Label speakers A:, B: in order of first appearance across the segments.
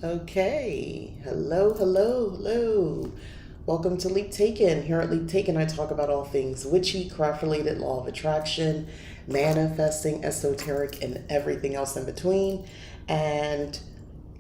A: Okay. Hello, hello, hello. Welcome to Leap Taken. Here at Leap Taken, I talk about all things witchy, craft related, law of attraction, manifesting, esoteric, and everything else in between. And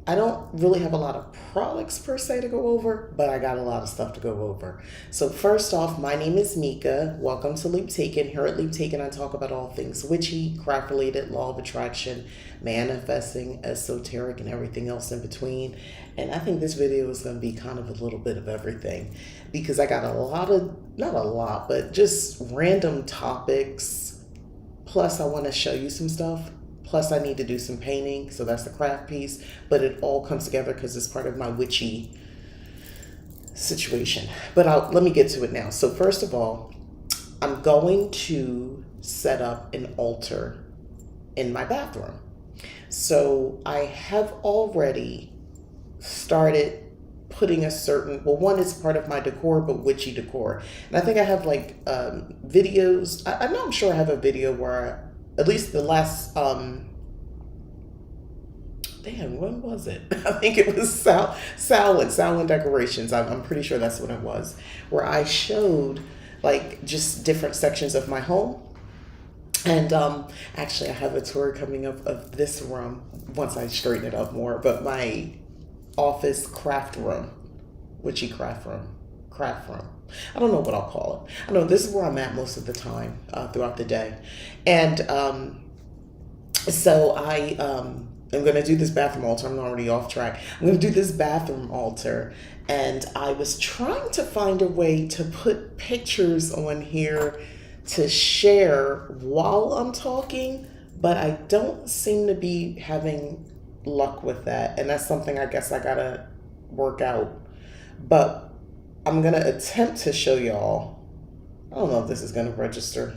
A: I don't really have a lot of products per se to go over, but I got a lot of stuff to go over. So first off, my name is Mika. Welcome to Leap Taken. Here at Leap Taken, I talk about all things witchy, craft related, law of attraction, manifesting, esoteric, and everything else in between. And I think this video is going to be kind of a little bit of everything because I got a lot of, not a lot, but just random topics. Plus, I want to show you some stuff. Plus, I need to do some painting, so that's the craft piece. But it all comes together because it's part of my witchy situation. But let me get to it now. So first of all, I'm going to set up an altar in my bathroom. So I have already started putting a certain, well, one is part of my decor, but witchy decor. And I think I have like videos. I know I'm sure I have a video where at least the last damn, when was it? I think it was Samhain decorations. I'm pretty sure that's what it was, where I showed like just different sections of my home. And actually I have a tour coming up of this room once I straighten it up more, but my office craft room, witchy craft room. I don't know what I'll call it. I know this is where I'm at most of the time throughout the day. And so I am going to do this bathroom altar. I'm already off track. I'm going to do this bathroom altar. And I was trying to find a way to put pictures on here to share while I'm talking, but I don't seem to be having luck with that. And that's something I guess I got to work out. But I'm going to attempt to show y'all. I don't know if this is going to register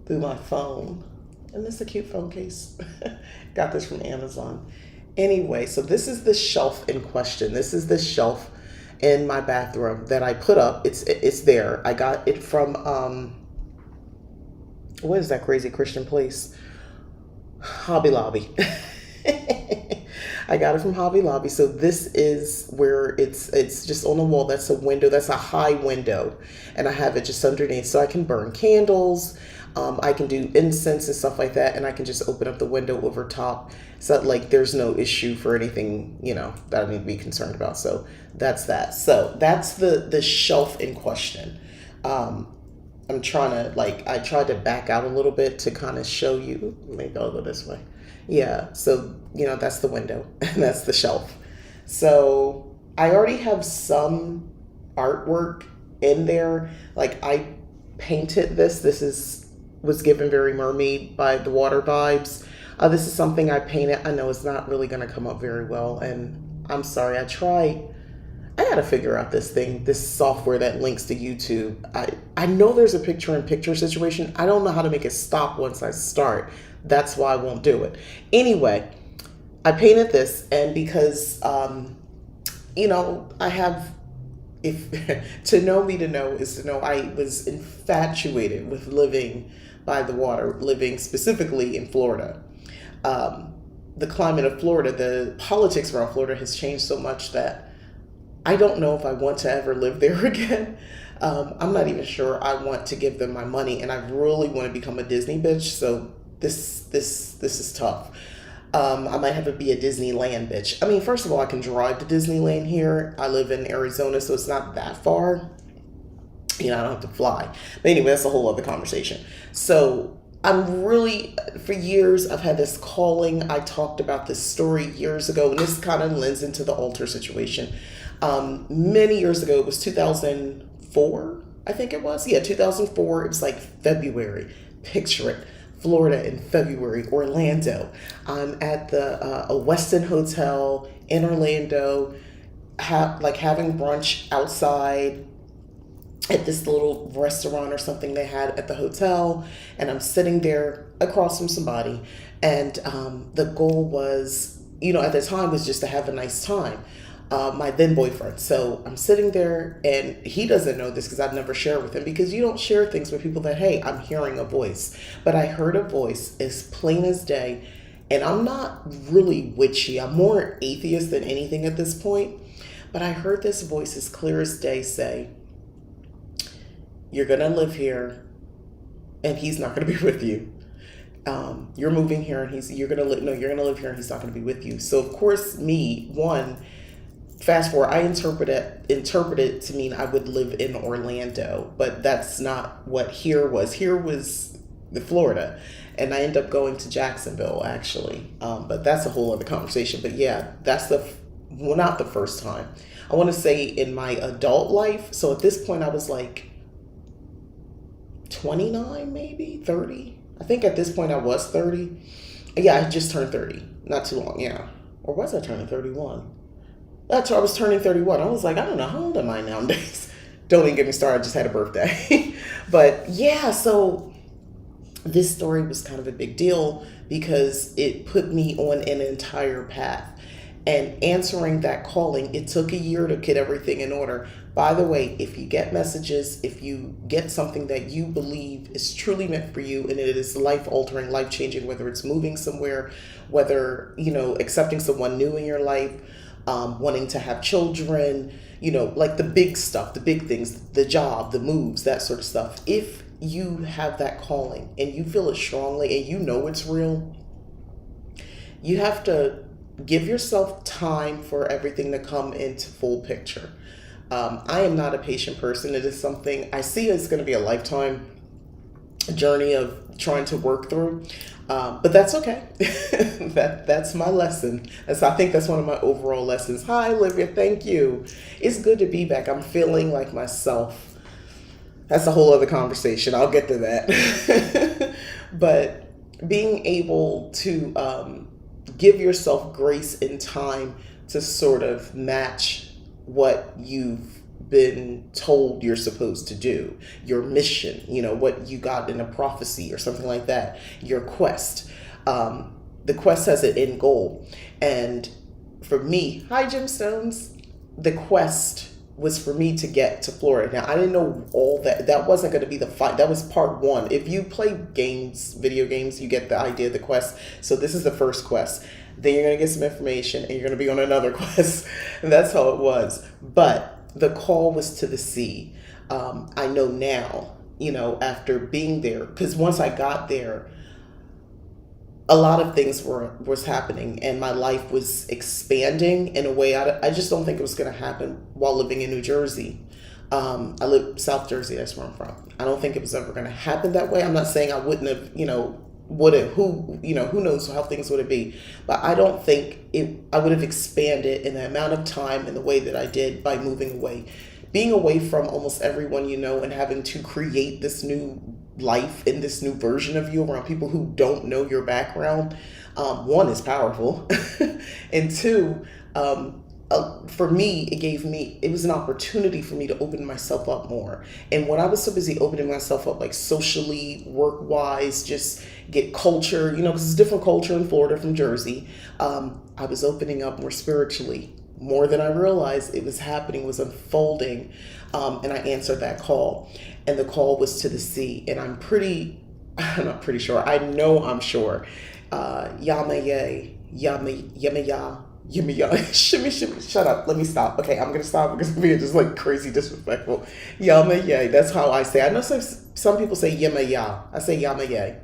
A: through my phone. And it's a cute phone case. Got this from Amazon. Anyway, so this is the shelf in question. This is the shelf in my bathroom that I put up. It's there. I got it from what is that crazy Christian place? Hobby Lobby. I got it from Hobby Lobby. So this is where it's just on the wall. That's a window. That's a high window. And I have it just underneath so I can burn candles. I can do incense and stuff like that. And I can just open up the window over top. So like there's no issue for anything, that I need to be concerned about. So that's that. So that's the shelf in question. I'm trying to I tried to back out a little bit to kind of show you. Maybe I'll go this way. Yeah, so, that's the window and that's the shelf. So I already have some artwork in there. Like I painted this. Was given very mermaid by the water vibes. This is something I painted. I know it's not really going to come up very well. And I'm sorry, I got to figure out this software that links to YouTube. I know there's a picture-in-picture situation. I don't know how to make it stop once I start. That's why I won't do it. Anyway, I painted this, and because, I have, if to know me to know is to know I was infatuated with living by the water, living specifically in Florida. The climate of Florida, the politics around Florida has changed so much that I don't know if I want to ever live there again. I'm not even sure I want to give them my money, and I really want to become a Disney bitch. So this is tough. I might have to be a Disneyland bitch. I mean, first of all, I can drive to Disneyland here. I live in Arizona, so it's not that far. I don't have to fly. But anyway, that's a whole other conversation. So I'm really, for years, I've had this calling. I talked about this story years ago, and this kind of lends into the altar situation. Many years ago, it was 2004, I think it was. Yeah, 2004. It was like February. Picture it. Florida in February, Orlando. I'm at the a Westin Hotel in Orlando, having brunch outside at this little restaurant or something they had at the hotel, and I'm sitting there across from somebody, and the goal was, at the time, was just to have a nice time. My then boyfriend. So I'm sitting there, and he doesn't know this because I've never shared with him, because you don't share things with people that, hey, I'm hearing a voice. But I heard a voice as plain as day, And I'm not really witchy. I'm more atheist than anything at this point. But I heard this voice as clear as day say, you're going to live here and he's not going to be with you. You're moving here and you're going to live, no, you're going to live here and he's not going to be with you. So of course fast forward, I interpreted to mean I would live in Orlando, but that's not what here was. Here was the Florida. And I ended up going to Jacksonville actually. But that's a whole other conversation. But yeah, that's not the first time. I want to say in my adult life. So at this point I was like 29, maybe 30. I think at this point I was 30. Yeah, I just turned 30 not too long. Yeah. Or was I turning 31? That's I was turning 31. I was like, I don't know, how old am I nowadays? Don't even get me started. I just had a birthday. But yeah, so this story was kind of a big deal because it put me on an entire path. And answering that calling, it took a year to get everything in order. By the way, if you get messages, if you get something that you believe is truly meant for you and it is life-altering, life-changing, whether it's moving somewhere, whether, accepting someone new in your life, wanting to have children, like the big stuff, the big things, the job, the moves, that sort of stuff. If you have that calling and you feel it strongly and you know it's real, you have to give yourself time for everything to come into full picture. I am not a patient person. It is something I see it's going to be a lifetime journey of trying to work through. But that's okay. That's my lesson. I think that's one of my overall lessons. Hi, Olivia. Thank you. It's good to be back. I'm feeling like myself. That's a whole other conversation. I'll get to that. But being able to give yourself grace and time to sort of match what you've been told you're supposed to do, your mission, what you got in a prophecy or something like that, your quest. The quest has an end goal. And for me, hi, Gemstones, the quest was for me to get to Florida. Now, I didn't know all that. That wasn't going to be the fight. That was part one. If you play video games, you get the idea of the quest. So this is the first quest. Then you're going to get some information and you're going to be on another quest. And that's how it was. But the call was to the sea. I know now, after being there, because once I got there, a lot of things was happening and my life was expanding in a way I just don't think it was going to happen while living in New Jersey. I live South Jersey, that's where I'm from. I don't think it was ever going to happen that way. I'm not saying I wouldn't have, who knows how things would be, but I don't think I would have expanded in the amount of time and the way that I did by moving away. Being away from almost everyone and having to create this new life in this new version of you around people who don't know your background, one, is powerful. And two, for me, it was an opportunity for me to open myself up more. And when I was so busy opening myself up, like socially, work-wise, just get culture, because it's a different culture in Florida from Jersey, I was opening up more spiritually, more than I realized it was happening, was unfolding. And I answered that call. And the call was to the sea. And I'm not pretty sure. I know I'm sure. Yama-ye, yama-ya, shimmy, shimmy, shut up. Let me stop. Okay, I'm going to stop because I'm being just like crazy disrespectful. Yama-ye, that's how I say. I know some people say yama-ya. I say yama-ye.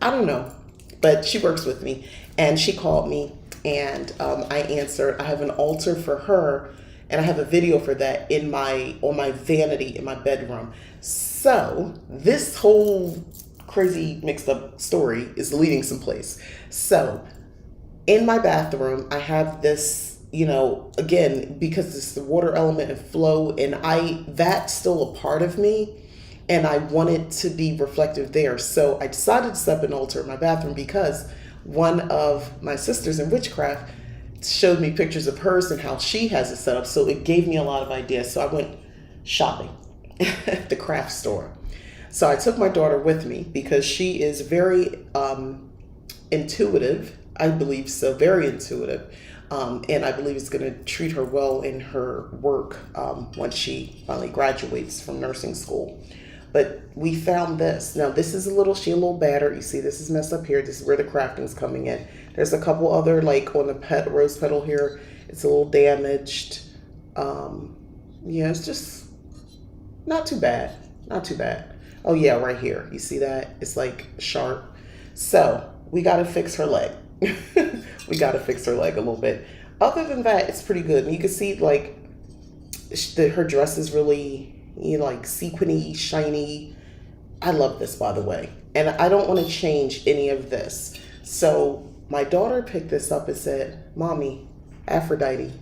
A: I don't know. But she works with me. And she called me. And I answered. I have an altar for her, and I have a video for that on my vanity in my bedroom. So this whole crazy mixed up story is leading someplace. So in my bathroom, I have this, again, because it's the water element and flow, and that's still a part of me, and I want it to be reflective there. So I decided to set up an altar in my bathroom because one of my sisters in witchcraft showed me pictures of hers and how she has it set up. So it gave me a lot of ideas. So I went shopping at the craft store. So I took my daughter with me because she is very intuitive. I believe so, very intuitive. And I believe it's going to treat her well in her work once she finally graduates from nursing school. But we found this. Now this is she a little battered. You see, this is messed up here. This is where the crafting's coming in. There's a couple other, like on the rose petal here, it's a little damaged. Yeah, it's just not too bad. Not too bad. Oh yeah, right here. You see that? It's like sharp. So we got to fix her leg. We got to fix her leg a little bit. Other than that, it's pretty good. And you can see like her dress is really, like sequiny, shiny. I love this, by the way. And I don't want to change any of this. So my daughter picked this up and said, Mommy, Aphrodite.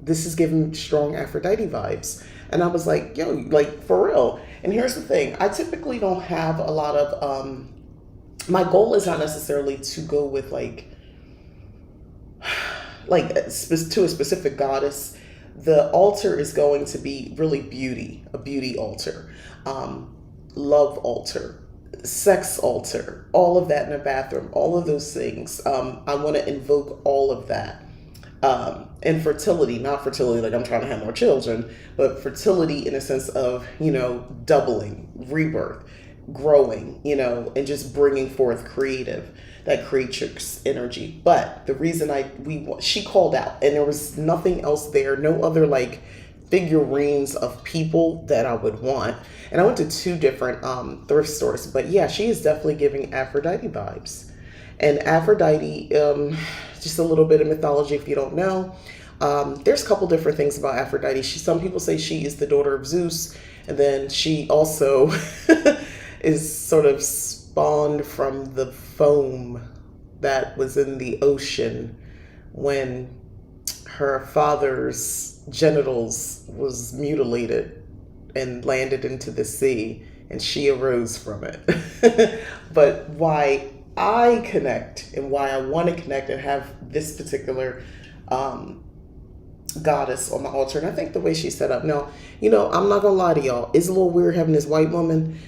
A: This is giving strong Aphrodite vibes. And I was like, yo, like for real. And here's the thing. I typically don't have a lot of, my goal is not necessarily to go with like to a specific goddess. The altar is going to be really beauty, a beauty altar, love altar, sex altar, all of that in a bathroom, all of those things. I want to invoke all of that. And fertility, not fertility like I'm trying to have more children, but fertility in a sense of, doubling, rebirth, growing, and just bringing forth that creatrix energy. But the reason she called out, and there was nothing else there, no other like figurines of people that I would want. And I went to 2 different thrift stores, but yeah, she is definitely giving Aphrodite vibes. And Aphrodite, just a little bit of mythology if you don't know. There's a couple different things about Aphrodite. Some people say she is the daughter of Zeus, and then she also is sort of spawned from the foam that was in the ocean when her father's genitals was mutilated and landed into the sea, and she arose from it. But why I connect and why I want to connect and have this particular goddess on my altar, and I think the way she's set up. Now, I'm not gonna lie to y'all, it's a little weird having this white woman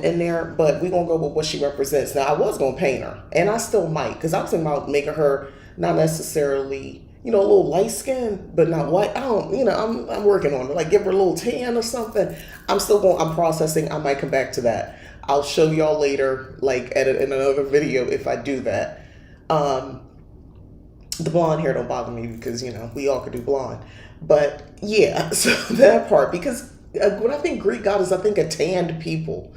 A: in there, but we're gonna go with what she represents. Now, I was gonna paint her, and I still might, because I was thinking about making her not necessarily, a little light skin, but not white. I don't, I'm working on it. Like give her a little tan or something. I'm processing. I might come back to that. I'll show y'all later, like in another video if I do that. The blonde hair don't bother me because, we all could do blonde. But yeah, so that part, because when I think Greek goddess, I think of tanned people.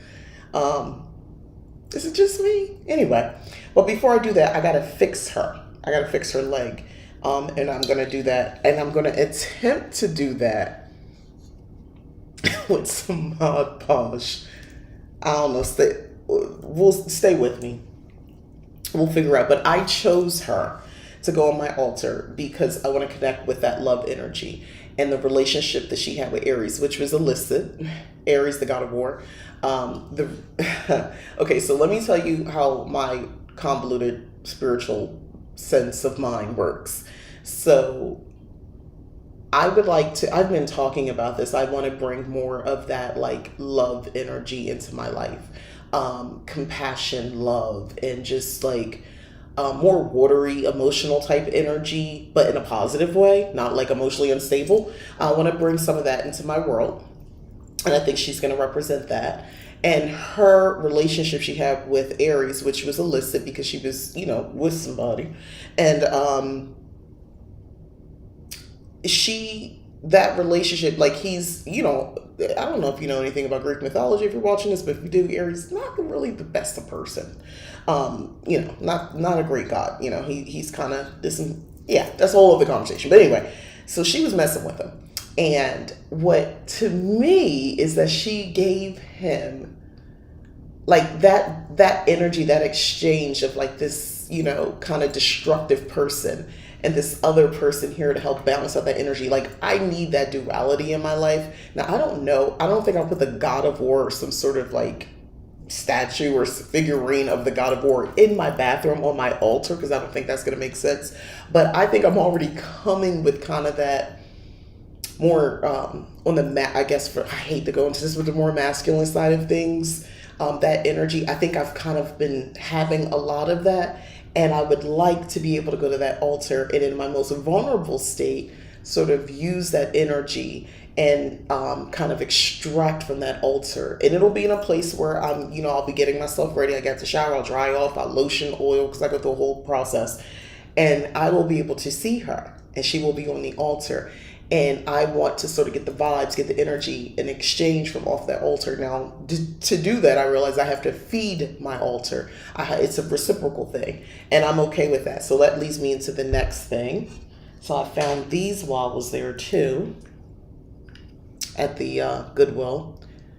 A: Is it just me? Anyway, but before I do that, I got to fix her. I got to fix her leg. And I'm going to do that. And I'm going to attempt to do that with some Mod Podge. I don't know. Stay with me. We'll figure out. But I chose her to go on my altar because I want to connect with that love energy and the relationship that she had with Aries, which was illicit. Aries, the god of war. Okay, so let me tell you how my convoluted spiritual sense of mind works. So I've been talking about this. I want to bring more of that like love energy into my life. Compassion, love, and just like more watery, emotional type energy, but in a positive way, not like emotionally unstable. I want to bring some of that into my world. And I think she's going to represent that. And her relationship she had with Aries, which was illicit because she was, with somebody. And that relationship, like he's, I don't know if you know anything about Greek mythology if you're watching this, but if you do, Aries is not really the best of person. Not a great god. He's kind of this, yeah, that's a whole other conversation. But anyway, so she was messing with him. And what to me is that she gave him like that energy, that exchange of like this, kind of destructive person and this other person here to help balance out that energy. Like I need that duality in my life. Now, I don't think I'll put the god of war or some sort of like statue or figurine of the god of war in my bathroom on my altar, because I don't think that's going to make sense. But I think I'm already coming with kind of that more on the I hate to go into this, with the more masculine side of things, that energy. I think I've kind of been having a lot of that, and I would like to be able to go to that altar and in my most vulnerable state sort of use that energy and kind of extract from that altar. And it'll be in a place where I'll be getting myself ready. I get to shower, I'll dry off, I'll lotion, oil, because I go through the whole process. And I will be able to see her, and she will be on the altar. And I want to sort of get the vibes, get the energy in exchange from off that altar. Now, to do that, I realize I have to feed my altar. It's a reciprocal thing, and I'm okay with that. So that leads me into the next thing. So I found these while I was there too at the Goodwill.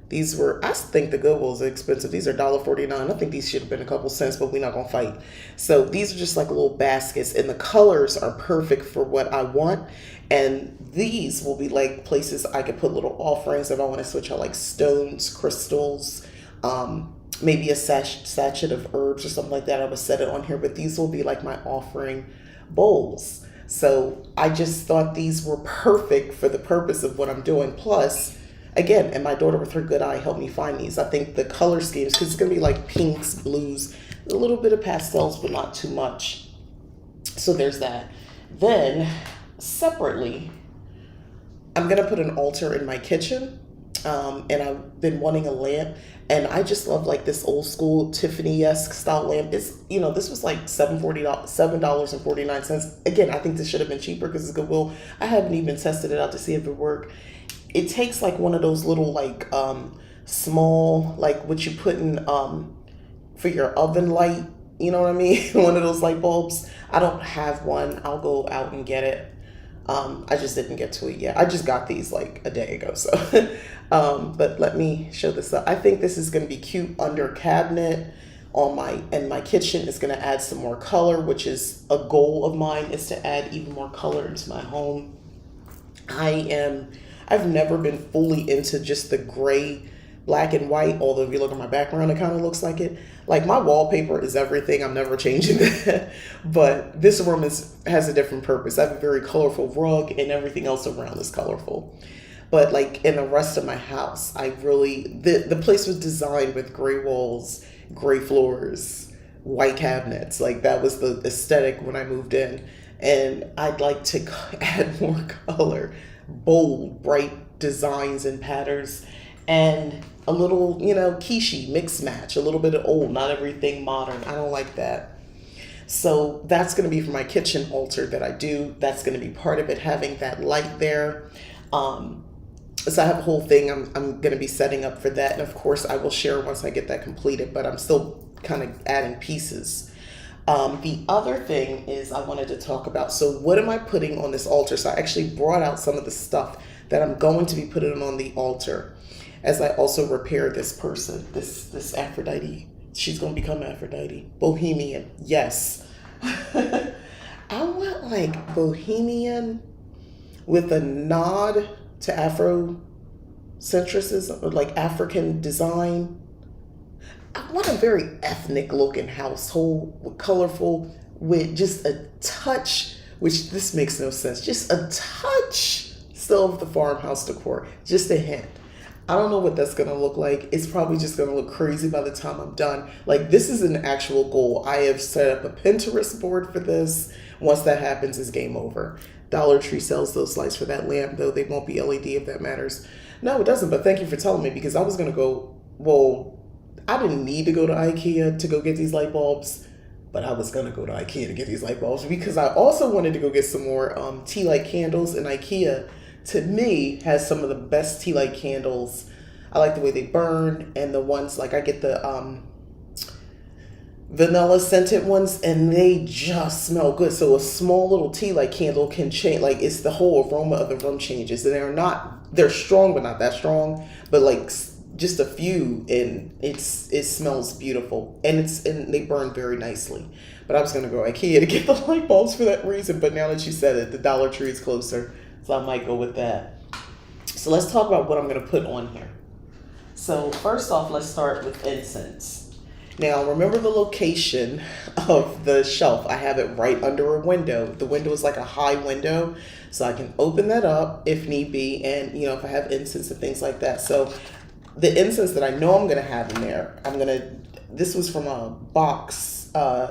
A: These were, I think the Goodwill is expensive. These are $1.49. I think these should have been a couple cents, but we're not going to fight. So these are just like little baskets, and the colors are perfect for what I want. And these will be like places I could put little offerings if I want to switch out, like stones, crystals, maybe a sachet of herbs or something like that. I would set it on here, but these will be like my offering bowls. So I just thought these were perfect for the purpose of what I'm doing. Plus, again, and my daughter with her good eye helped me find these. I think the color schemes, because it's going to be like pinks, blues, a little bit of pastels, but not too much. So there's that. Then separately, I'm going to put an altar in my kitchen. And I've been wanting a lamp, and I just love like this old school Tiffany-esque style lamp. It's, this was like $7.49. Again, I think this should have been cheaper because it's Goodwill. I haven't even tested it out to see if it worked. It takes like one of those little like small, like what you put in for your oven light, you know what I mean? One of those light bulbs. I don't have one. I'll go out and get it. I just didn't get to it yet. I just got these like a day ago. So, but let me show this up. I think this is going to be cute under cabinet in my kitchen. It's going to add some more color, which is a goal of mine, is to add even more color into my home. I've never been fully into just the gray, black and white, although if you look at my background, it kind of looks like it. Like my wallpaper is everything. I'm never changing that. But this room has a different purpose. I have a very colorful rug, and everything else around is colorful. But like in the rest of my house, the place was designed with gray walls, gray floors, white cabinets. Like that was the aesthetic when I moved in. And I'd like to add more color, bold, bright designs and patterns, and a little, quiche, mix match, a little bit of old, not everything modern. I don't like that. So that's going to be for my kitchen altar that I do. That's going to be part of it, having that light there. So I have a whole thing I'm going to be setting up for that. And of course, I will share once I get that completed, but I'm still kind of adding pieces. The other thing is I wanted to talk about, so what am I putting on this altar? So I actually brought out some of the stuff that I'm going to be putting on the altar as I also repair this person, this Aphrodite. She's going to become Aphrodite. Bohemian, yes. I want like bohemian with a nod to Afrocentrism, or like African design. I want a very ethnic looking household, colorful, with just a touch, which this makes no sense, just a touch still of the farmhouse decor, just a hint. I don't know what that's going to look like. It's probably just going to look crazy by the time I'm done. Like, this is an actual goal. I have set up a Pinterest board for this. Once that happens, it's game over. Dollar Tree sells those lights for that lamp, though they won't be LED if that matters. No, it doesn't, but thank you for telling me, because I was going to go, I didn't need to go to IKEA to go get these light bulbs, but I was going to go to IKEA to get these light bulbs because I also wanted to go get some more tea light candles, and IKEA, to me, has some of the best tea light candles. I like the way they burn, and the ones, like I get the vanilla scented ones, and they just smell good. So a small little tea light candle can change, like it's the whole aroma of the room changes, and they're strong, but not that strong, but like just a few, and it smells beautiful, and they burn very nicely. But I was going to go IKEA to get the light bulbs for that reason, but now that you said it, the Dollar Tree is closer, so I might go with that. So let's talk about what I'm going to put on here. So first off, let's start with incense. Now, remember the location of the shelf. I have it right under a window. The window is like a high window, so I can open that up if need be, and if I have incense and things like that. So the incense that I know I'm going to have in there, this was from a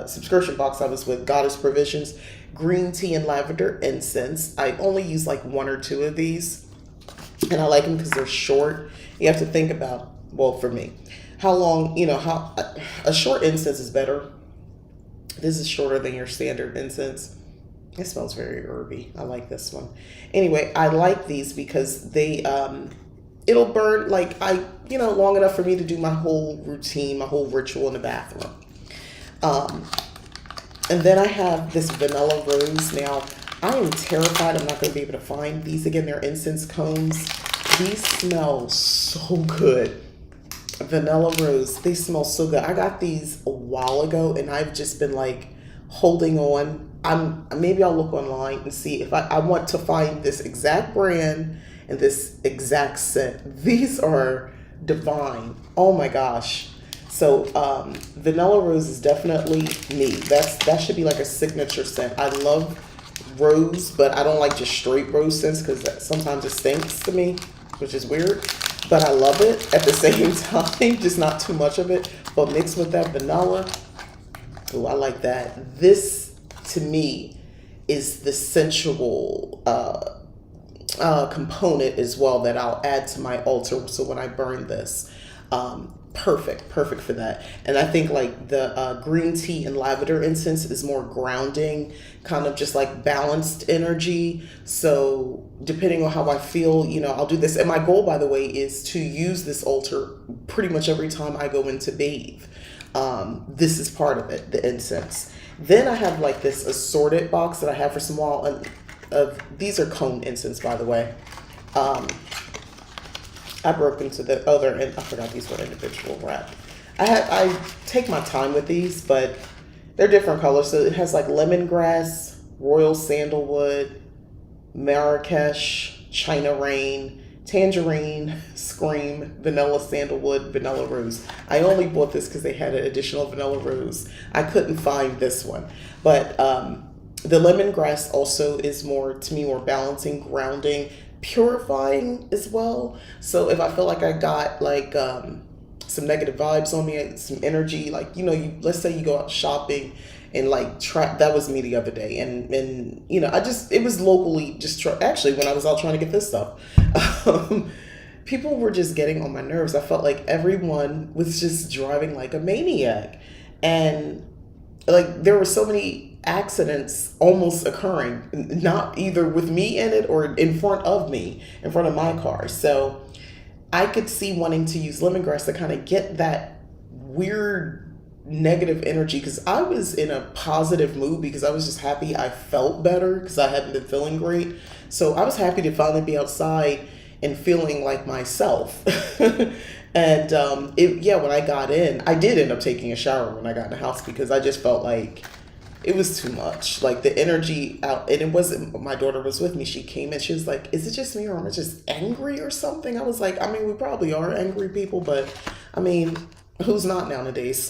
A: subscription box I was with, Goddess Provisions, green tea and lavender incense. I only use like one or two of these. And I like them because they're short. You have to think about, well, for me, how long, how a short incense is better. This is shorter than your standard incense. It smells very herby. I like this one. Anyway, I like these because it'll burn like long enough for me to do my whole routine, my whole ritual in the bathroom. Um, and then I have this vanilla rose. Now, I am terrified I'm not going to be able to find these again. They're incense cones. These smell so good. Vanilla rose, they smell so good. I got these a while ago and I've just been like holding on. Maybe I'll look online and see if I want to find this exact brand and this exact scent. These are divine. Oh my gosh. So vanilla rose is definitely me. That should be like a signature scent. I love rose, but I don't like just straight rose scents because sometimes it stinks to me, which is weird. But I love it at the same time, just not too much of it. But mixed with that vanilla, oh, I like that. This, to me, is the sensual component as well that I'll add to my altar. So when I burn this, perfect for that. And I think like the green tea and lavender incense is more grounding, kind of just like balanced energy. So depending on how I feel, I'll do this. And my goal, by the way, is to use this altar pretty much every time I go in to bathe. This is part of it, the incense. Then I have like this assorted box that I have for some while, and these are cone incense, by the way. I broke into the other, and I forgot these were individual wrap. I take my time with these, but they're different colors. So it has like lemongrass, royal sandalwood, Marrakesh, China Rain, tangerine, scream, vanilla sandalwood, vanilla rose. I only bought this because they had an additional vanilla rose. I couldn't find this one, but the lemongrass also is more, to me, more balancing, grounding, purifying as well. So if I feel like I got like some negative vibes on me, some energy, like let's say you go out shopping and like that was me the other day, and it was locally just actually when I was out trying to get this stuff, people were just getting on my nerves. I felt like everyone was just driving like a maniac, and like there were so many accidents almost occurring, not either with me in it or in front of me, in front of my car. So I could see wanting to use lemongrass to kind of get that weird negative energy, because I was in a positive mood because I was just happy I felt better because I hadn't been feeling great. So I was happy to finally be outside and feeling like myself. And when I got in, I did end up taking a shower when I got in the house because I just felt like it was too much. Like the energy out, and it wasn't, my daughter was with me. She came in, she was like, is it just me or am I just angry or something? I was like, we probably are angry people, but who's not nowadays?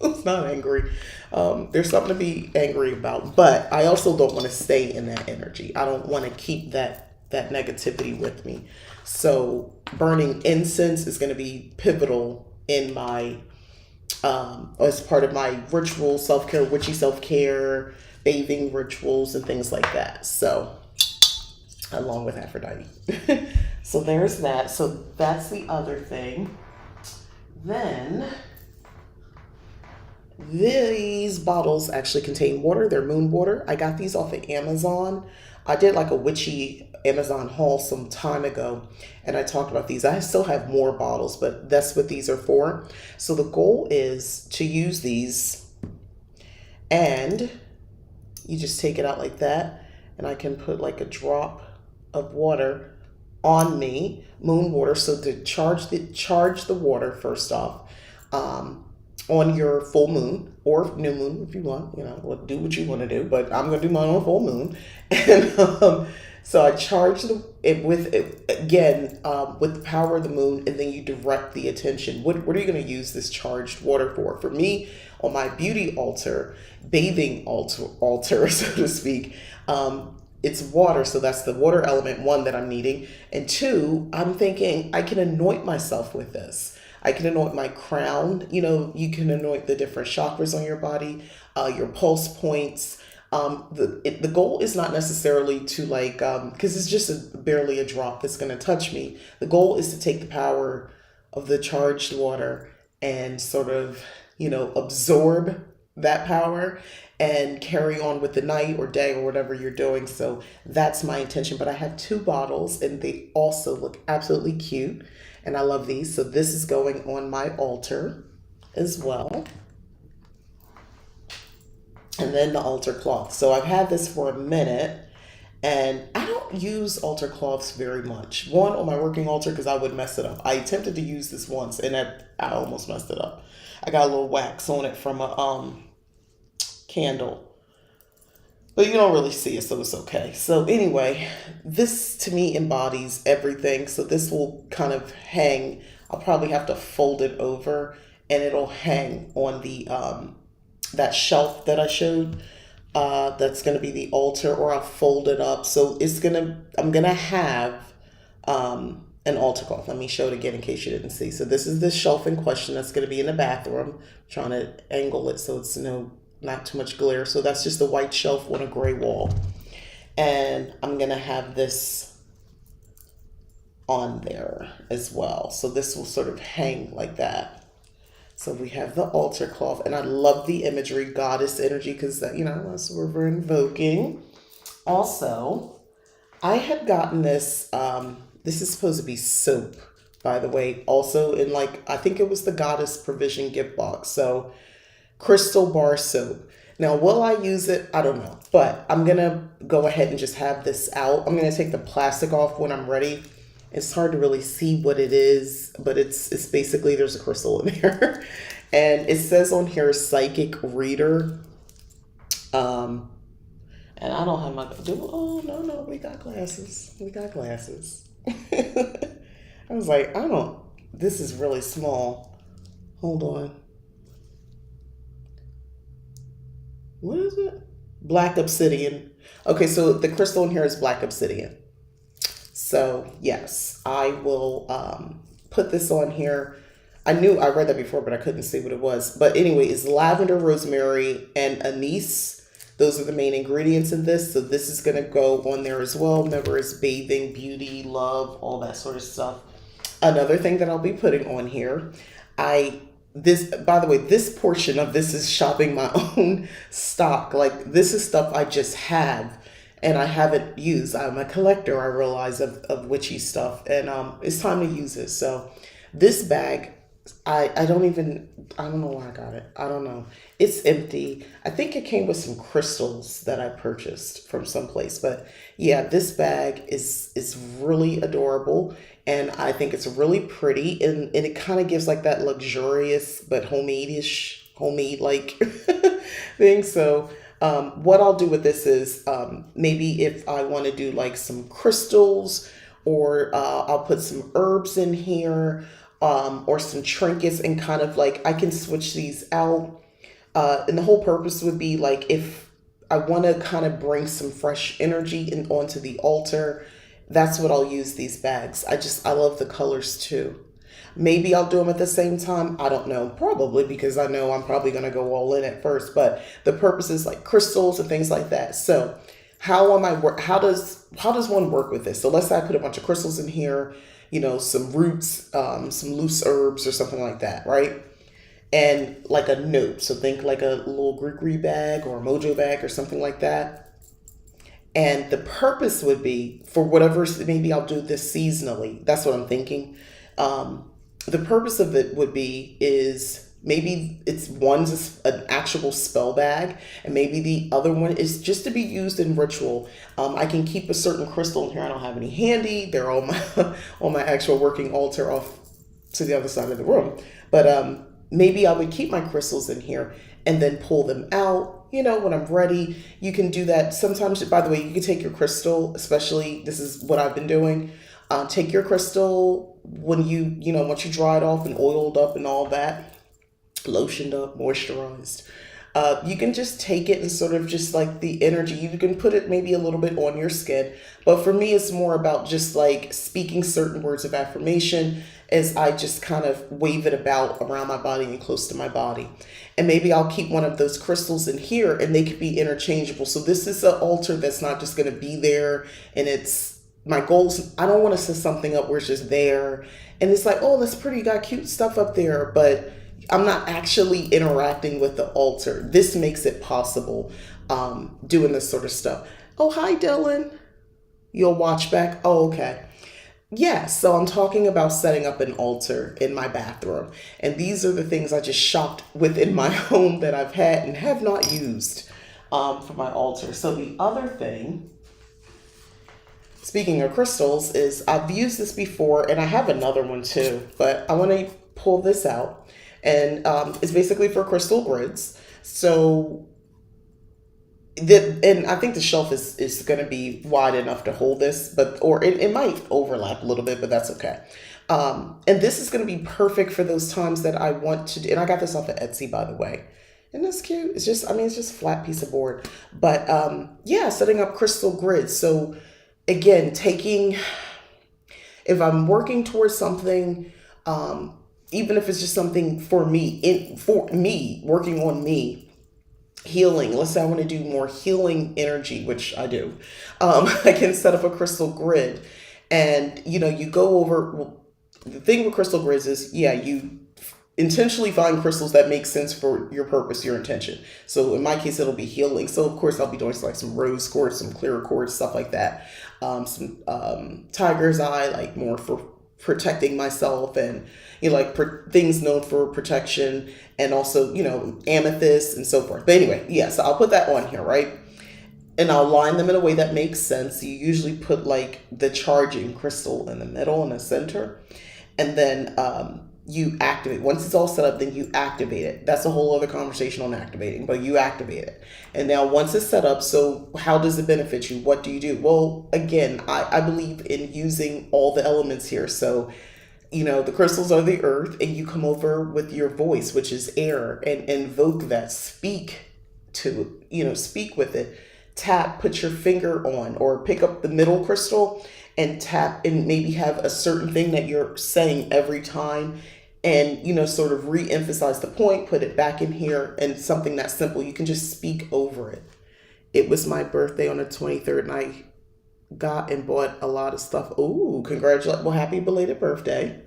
A: Who's not angry? There's something to be angry about, but I also don't want to stay in that energy. I don't want to keep that negativity with me. So burning incense is going to be pivotal in my as part of my ritual self-care, witchy self-care, bathing rituals and things like that. So along with Aphrodite. So there's that. So that's the other thing. Then these bottles actually contain water. They're moon water. I got these off of Amazon. I did like a witchy Amazon haul some time ago, and I talked about these. I still have more bottles, but that's what these are for. So the goal is to use these, and you just take it out like that, and I can put like a drop of water on me, moon water. So to charge the water first off, on your full moon or new moon if you want, do what you want to do, but I'm gonna do mine on full moon. And so I charge it with the power of the moon, and then you direct the attention. What are you going to use this charged water for? For me, on my beauty altar, bathing altar, so to speak, it's water. So that's the water element, one, that I'm needing. And two, I'm thinking I can anoint myself with this. I can anoint my crown. You can anoint the different chakras on your body, your pulse points. The goal is not necessarily to like, because it's just barely a drop that's going to touch me. The goal is to take the power of the charged water and sort of, absorb that power and carry on with the night or day or whatever you're doing. So that's my intention. But I have two bottles and they also look absolutely cute. And I love these. So this is going on my altar as well. And then the altar cloth. So I've had this for a minute and I don't use altar cloths very much. One, on my working altar because I would mess it up. I attempted to use this once and I almost messed it up. I got a little wax on it from a candle. But you don't really see it, so it's okay. So anyway, this to me embodies everything. So this will kind of hang. I'll probably have to fold it over and it'll hang on the that shelf that I showed. That's gonna be the altar, or I'll fold it up. So I'm gonna have an altar cloth. Let me show it again in case you didn't see. So this is the shelf in question that's gonna be in the bathroom. I'm trying to angle it so it's not too much glare. So that's just a white shelf on a gray wall. And I'm gonna have this on there as well. So this will sort of hang like that. So we have the altar cloth, and I love the imagery, goddess energy, because that's what we're invoking. Also, I had gotten this. This is supposed to be soap, by the way. Also, in I think it was the Goddess Provision gift box. So, crystal bar soap. Now, will I use it? I don't know, but I'm gonna go ahead and just have this out. I'm gonna take the plastic off when I'm ready. It's hard to really see what it is, but it's basically there's a crystal in there. And it says on here psychic reader. And I don't have oh no, we got glasses. We got glasses. I was like, this is really small. Hold on. What is it? Black obsidian. Okay, so the crystal in here is black obsidian. So yes, I will put this on here. I read that before, but I couldn't see what it was. But anyway, it's lavender, rosemary, and anise. Those are the main ingredients in this. So this is going to go on there as well. Remember, it's bathing, beauty, love, all that sort of stuff. Another thing that I'll be putting on here, by the way, this portion of this is shopping my own stock. This is stuff I just have. And I haven't used. I'm a collector, I realize, of witchy stuff. And it's time to use it. So this bag, I don't know where I got it. I don't know. It's empty. I think it came with some crystals that I purchased from someplace. But yeah, this bag is really adorable. And I think it's really pretty. And it kind of gives that luxurious but homemade-like thing. So what I'll do with this is maybe if I want to do some crystals, or I'll put some herbs in here, or some trinkets, and kind of I can switch these out. And the whole purpose would be if I want to kind of bring some fresh energy onto the altar, that's what I'll use these bags. I love the colors too. Maybe I'll do them at the same time. I don't know. Probably, because I know I'm probably going to go all in at first. But the purpose is crystals and things like that. So how does one work with this? So let's say I put a bunch of crystals in here, some roots, some loose herbs or something like that, right? And a note. So think a little Greek bag or a mojo bag or something like that. And the purpose would be for whatever, maybe I'll do this seasonally. That's what I'm thinking. The purpose of it would be is maybe one's an actual spell bag, and maybe the other one is just to be used in ritual. I can keep a certain crystal in here. I don't have any handy. They're on my actual working altar off to the other side of the room. But maybe I would keep my crystals in here and then pull them out, when I'm ready. You can do that. Sometimes, by the way, you can take your crystal, especially, this is what I've been doing. Take your crystal when once you dry it off and oiled up and all that, lotioned up, moisturized. You can just take it and sort of just the energy. You can put it maybe a little bit on your skin. But for me, it's more about just speaking certain words of affirmation as I just kind of wave it about around my body and close to my body. And maybe I'll keep one of those crystals in here and they could be interchangeable. So this is an altar that's not just going to be there, and it's my goals. I don't want to set something up where it's just there and it's like, oh, that's pretty, got cute stuff up there, but I'm not actually interacting with the altar. This makes it possible, doing this sort of stuff. Oh, hi, Dylan. You'll watch back. Oh, okay. Yeah, so I'm talking about setting up an altar in my bathroom. And these are the things I just shopped within my home that I've had and have not used, for my altar. So the other thing, speaking of crystals, is I've used this before and I have another one too, but I want to pull this out. And it's basically for crystal grids. So and I think the shelf is going to be wide enough to hold this, or it might overlap a little bit, but that's okay. And this is going to be perfect for those times that I want to do, and I got this off of Etsy, by the way. Isn't this cute? It's just, I mean, it's just a flat piece of board. But yeah, setting up crystal grids. So again, if I'm working towards something, even if it's just something for me, working on me, healing. Let's say I want to do more healing energy, which I do. I can set up a crystal grid, and you go over. Well, the thing with crystal grids is, yeah, you intentionally find crystals that make sense for your purpose, your intention. So in my case, it'll be healing. So of course, I'll be doing like some rose quartz, some clear quartz, stuff like that. Some tiger's eye, like more for protecting myself, and things known for protection, and also amethyst and so forth. But anyway, yeah, so I'll put that on here, right? And I'll line them in a way that makes sense. You usually put like the charging crystal in the middle and the center, and then you activate. Once it's all set up, then you activate it. That's a whole other conversation on activating, but you activate it. And now once it's set up, so how does it benefit you? What do you do? Well, again, I believe in using all the elements here. So, the crystals are the earth, and you come over with your voice, which is air, and invoke that, speak with it. Tap, put your finger on, or pick up the middle crystal and tap, and maybe have a certain thing that you're saying every time, and sort of re-emphasize the point, put it back in here, and something that simple, you can just speak over it. It was my birthday on the 23rd, and I got and bought a lot of stuff. Ooh, congratulations. Well, happy belated birthday.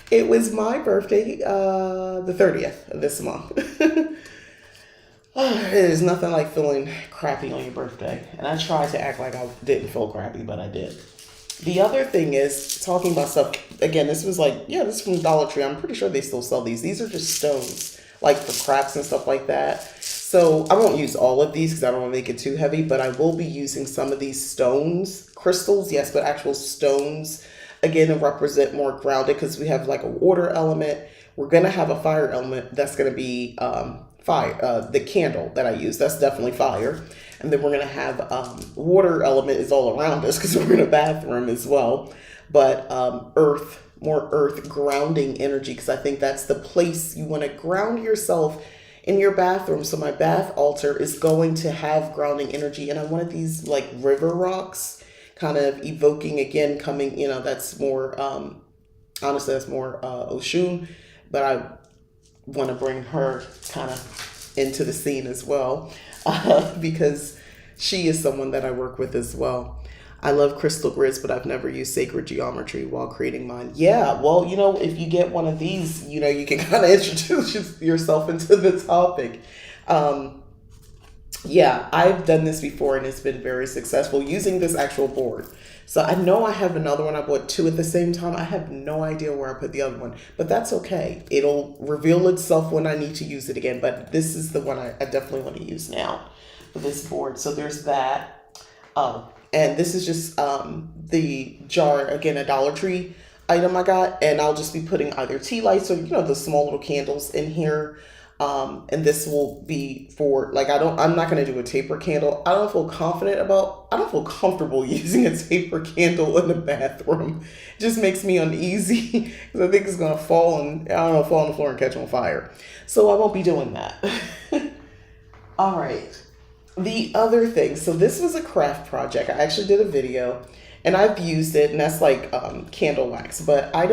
A: It was my birthday, the 30th of this month. It is nothing like feeling crappy on your birthday. And I tried to act like I didn't feel crappy, but I did. The other thing is, talking about stuff, again, this was this is from Dollar Tree. I'm pretty sure they still sell these. These are just stones, like for crafts and stuff like that. So I won't use all of these because I don't want to make it too heavy, but I will be using some of these stones, crystals, yes, but actual stones, again, to represent more grounded, because we have like a water element. We're going to have a fire element that's going to be fire. The candle that I use, that's definitely fire. And then we're going to have water element is all around us because we're in a bathroom as well. But earth, more earth grounding energy, because I think that's the place you want to ground yourself in your bathroom. So my bath altar is going to have grounding energy. And I wanted these like river rocks, kind of evoking, again, coming, that's more, honestly, that's more Oshun. But I want to bring her kind of into the scene as well, because she is someone that I work with as well. I love crystal grids, but I've never used sacred geometry while creating mine. Yeah, well, if you get one of these, you can kind of introduce yourself into the topic. Yeah, I've done this before and it's been very successful using this actual board. So I know I have another one. I bought two at the same time. I have no idea where I put the other one, but that's okay. It'll reveal itself when I need to use it again. But this is the one I definitely want to use now for this board. So there's that. And this is just the jar, again, a Dollar Tree item I got. And I'll just be putting either tea lights or, the small little candles in here. And this will be for, I'm not going to do a taper candle. I don't feel comfortable using a taper candle in the bathroom. It just makes me uneasy because I think it's going to fall on the floor and catch on fire. So I won't be doing that. All right. The other thing, so this was a craft project. I actually did a video, And I've used it, and that's like candle wax. But I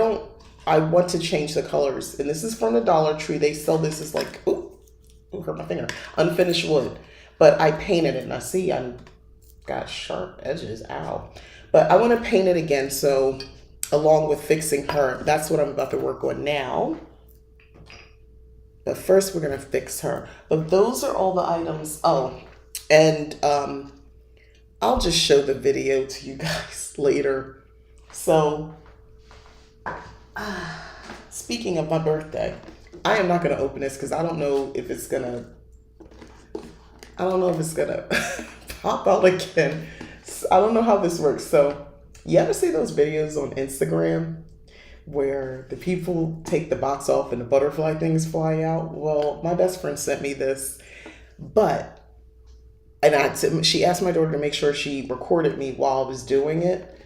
A: want to change the colors. And this is from the Dollar Tree. They sell this as like, hurt my finger, unfinished wood. But I painted it, and I see I got sharp edges. Ow. But I want to paint it again. So along with fixing her, that's what I'm about to work on now. But first we're going to fix her. But those are all the items. Oh, and I'll just show the video to you guys later. So, speaking of my birthday, I am not going to open this because I don't know if it's going to pop out again. I don't know how this works. So, you ever see those videos on Instagram where the people take the box off and the butterfly things fly out? Well, my best friend sent me this, she asked my daughter to make sure she recorded me while I was doing it.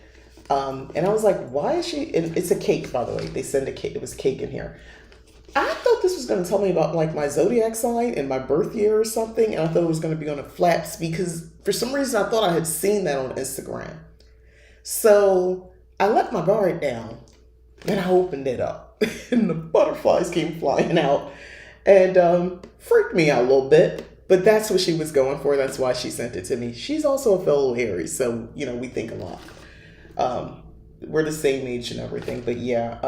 A: And I was like, why is she, and it's a cake, by the way. They send a cake, it was cake in here. I thought this was going to tell me about like my zodiac sign and my birth year or something. And I thought it was going to be on the flaps because for some reason I thought I had seen that on Instagram. So I let my guard down. And I opened it up and the butterflies came flying out and freaked me out a little bit. But that's what she was going for. That's why she sent it to me. She's also a fellow Aries, so, we think a lot. We're the same age and everything. But yeah,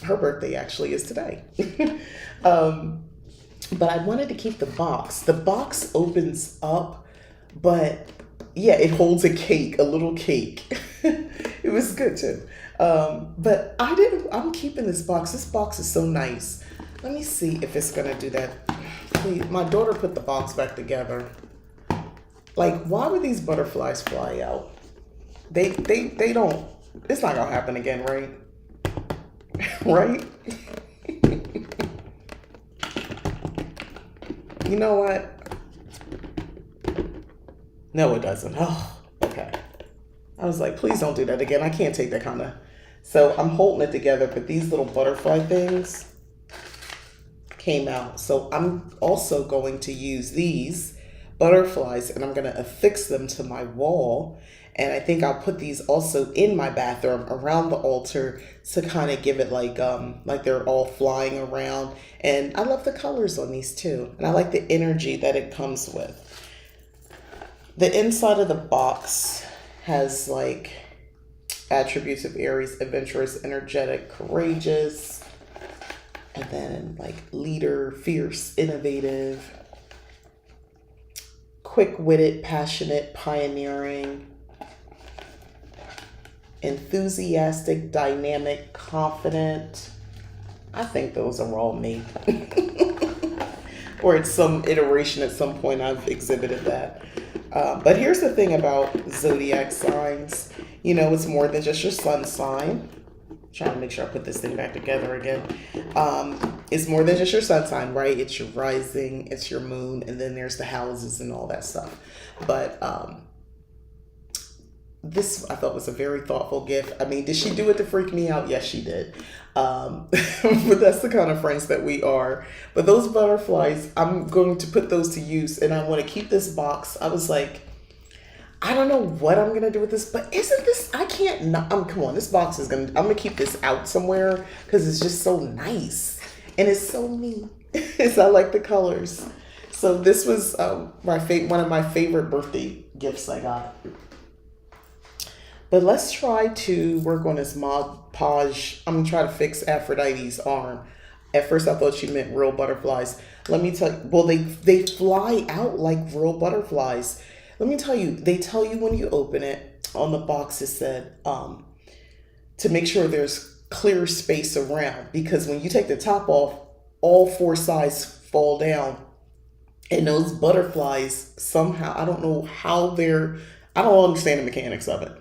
A: her birthday actually is today. But I wanted to keep the box. The box opens up, but yeah, it holds a cake, a little cake. It was good too. But I'm keeping this box. This box is so nice. Let me see if it's going to do that. Please, my daughter put the box back together. Like, why would these butterflies fly out? They don't, it's not going to happen again, right? Right? You know what? No, it doesn't. Oh, okay. I was like, please don't do that again. I can't take that kind of. So I'm holding it together, but these little butterfly things came out. So I'm also going to use these butterflies and I'm going to affix them to my wall. And I think I'll put these also in my bathroom around the altar to kind of give it like they're all flying around. And I love the colors on these too. And I like the energy that it comes with. The inside of the box has like attributes of Aries: adventurous, energetic, courageous, and then like leader, fierce, innovative, quick-witted, passionate, pioneering, enthusiastic, dynamic, confident. I think those are all me. Or at some iteration at some point I've exhibited that. But here's the thing about zodiac signs. It's more than just your sun sign. Trying to make sure I put this thing back together again. It's more than just your sun sign, right? It's your rising, it's your moon, and then there's the houses and all that stuff. But this I thought was a very thoughtful gift. I mean, did she do it to freak me out? Yes, she did. But that's the kind of friends that we are. But those butterflies, I'm going to put those to use, and I want to keep this box. I was like, I don't know what I'm going to do with this, but isn't this, I can't not, come on, this box is I'm going to keep this out somewhere because it's just so nice. And it's so me. I like the colors. So this was one of my favorite birthday gifts I got. But let's try to work on this Mod Podge. I'm going to try to fix Aphrodite's arm. At first I thought she meant real butterflies. Let me tell you, well, they fly out like real butterflies. Let me tell you, they tell you when you open it, on the box it said, to make sure there's clear space around. Because when you take the top off, all four sides fall down. And those butterflies, somehow, I don't know how I don't understand the mechanics of it.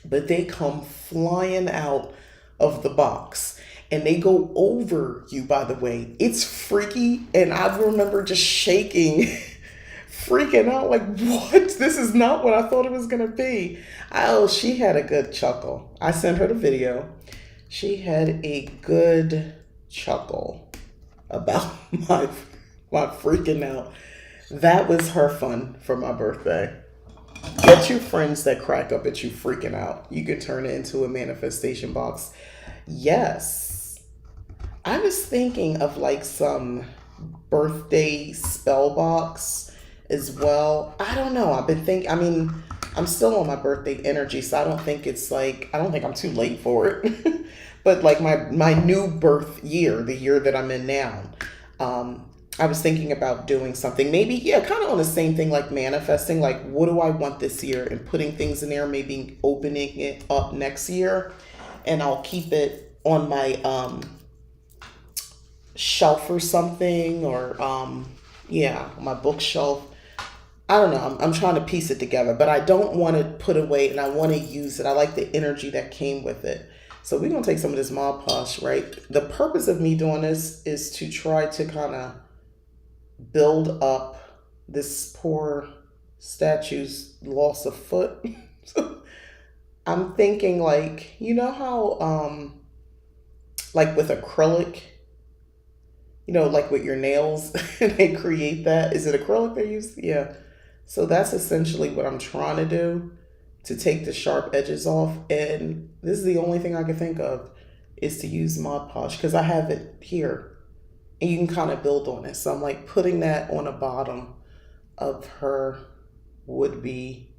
A: But they come flying out of the box. And they go over you, by the way. It's freaky. And I remember just shaking, freaking out like, what? This is not what I thought it was going to be. Oh, she had a good chuckle. I sent her the video. She had a good chuckle about my freaking out. That was her fun for my birthday. Get you friends that crack up at you freaking out. You can turn it into a manifestation box. Yes. I was thinking of like some birthday spell box as well. I don't know. I've been thinking, I mean, I'm still on my birthday energy, so I don't think it's like, I don't think I'm too late for it. But like my new birth year, the year that I'm in now, I was thinking about doing something maybe, yeah, kind of on the same thing like manifesting, like what do I want this year and putting things in there, maybe opening it up next year, and I'll keep it on my shelf or something, or yeah, my bookshelf. I don't know. I'm trying to piece it together, but I don't want to put away, and I want to use it. I like the energy that came with it. So we're gonna take some of this Mod Podge, right? The purpose of me doing this is to try to kind of build up this poor statue's loss of foot. I'm thinking like, you know how like with acrylic, like with your nails, they create that. Is it acrylic they use? Yeah. So that's essentially what I'm trying to do, to take the sharp edges off. And this is the only thing I can think of, is to use Mod Podge because I have it here and you can kind of build on it. So I'm like putting that on the bottom of her would-be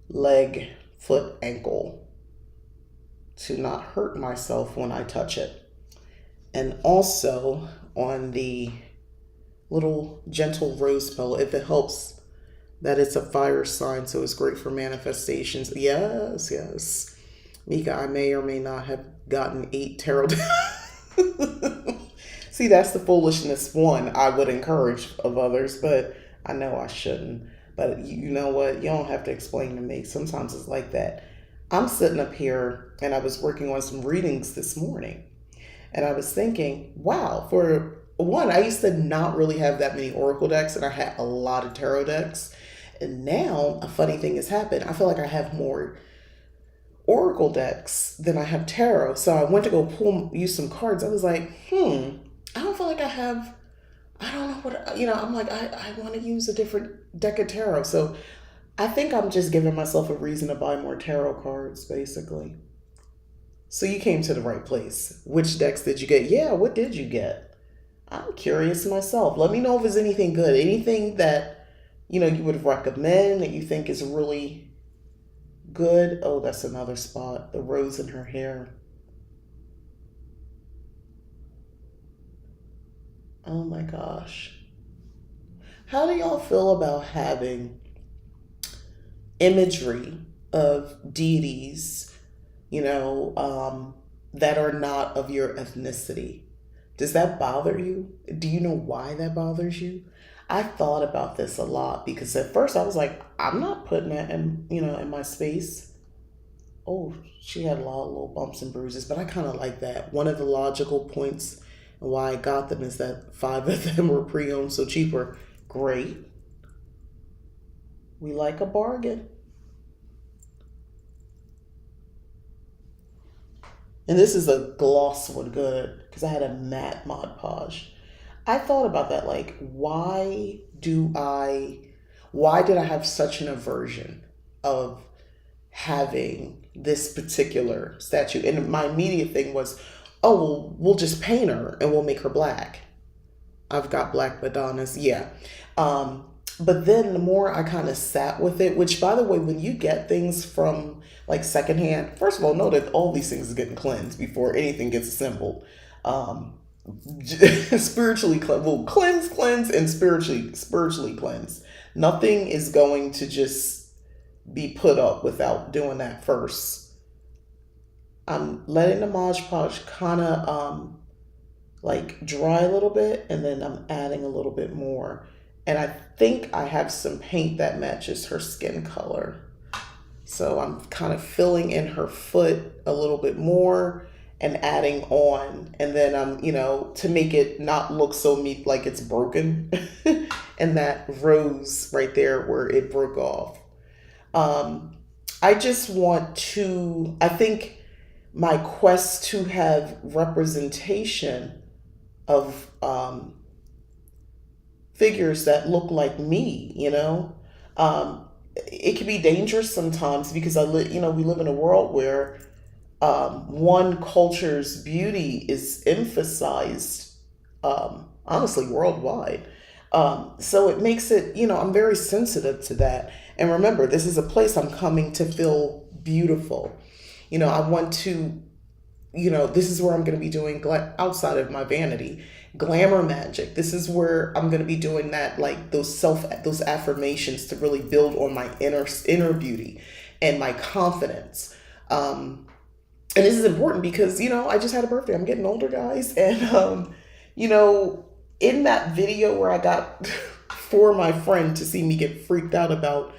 A: leg, foot, ankle to not hurt myself when I touch it. And also on the little gentle rose pill, if it helps that it's a fire sign, so it's great for manifestations. Yes, yes. Mika, I may or may not have gotten 8 tarot. See, that's the foolishness one I would encourage of others, but I know I shouldn't. But you know what? You don't have to explain to me. Sometimes it's like that. I'm sitting up here and I was working on some readings this morning. And I was thinking, wow, for one, I used to not really have that many oracle decks, and I had a lot of tarot decks. And now a funny thing has happened. I feel like I have more oracle decks than I have tarot. So I went to go use some cards. I was like, I don't feel like I have, I don't know what, I'm like, I want to use a different deck of tarot. So I think I'm just giving myself a reason to buy more tarot cards, basically. So you came to the right place. Which decks did you get? Yeah, what did you get? I'm curious myself. Let me know if there's anything good. Anything that, you would recommend that you think is really good. Oh, that's another spot. The rose in her hair. Oh my gosh. How do y'all feel about having imagery of deities, that are not of your ethnicity? Does that bother you? Do you know why that bothers you? I thought about this a lot because at first I was like, I'm not putting that in my space. Oh, she had a lot of little bumps and bruises, but I kind of like that. One of the logical points and why I got them is that 5 of them were pre-owned, so cheaper. Great. We like a bargain. And this is a gloss one, good, because I had a matte Mod Podge. I thought about that, like, why did I have such an aversion of having this particular statue? And my immediate thing was, oh, well, we'll just paint her and we'll make her black. I've got black Madonnas, yeah. But then the more I kind of sat with it, which by the way, when you get things from like secondhand, first of all, know that all these things are getting cleansed before anything gets assembled. Spiritually cleanse, and spiritually cleanse. Nothing is going to just be put up without doing that first. I'm letting the Mod Podge kind of like dry a little bit, and then I'm adding a little bit more. And I think I have some paint that matches her skin color. So I'm kind of filling in her foot a little bit more and adding on. And then I'm, to make it not look so like it's broken. And that rose right there where it broke off. I just want to, I think my quest to have representation of figures that look like me, it can be dangerous sometimes because we live in a world where one culture's beauty is emphasized, honestly, worldwide. So it makes it, I'm very sensitive to that. And remember, this is a place I'm coming to feel beautiful. I want to, this is where I'm going to be doing outside of my vanity, glamour magic. This is where I'm going to be doing that, like those affirmations to really build on my inner beauty and my confidence. And this is important because, I just had a birthday. I'm getting older, guys. And, you know, in that video where I got for my friend to see me get freaked out about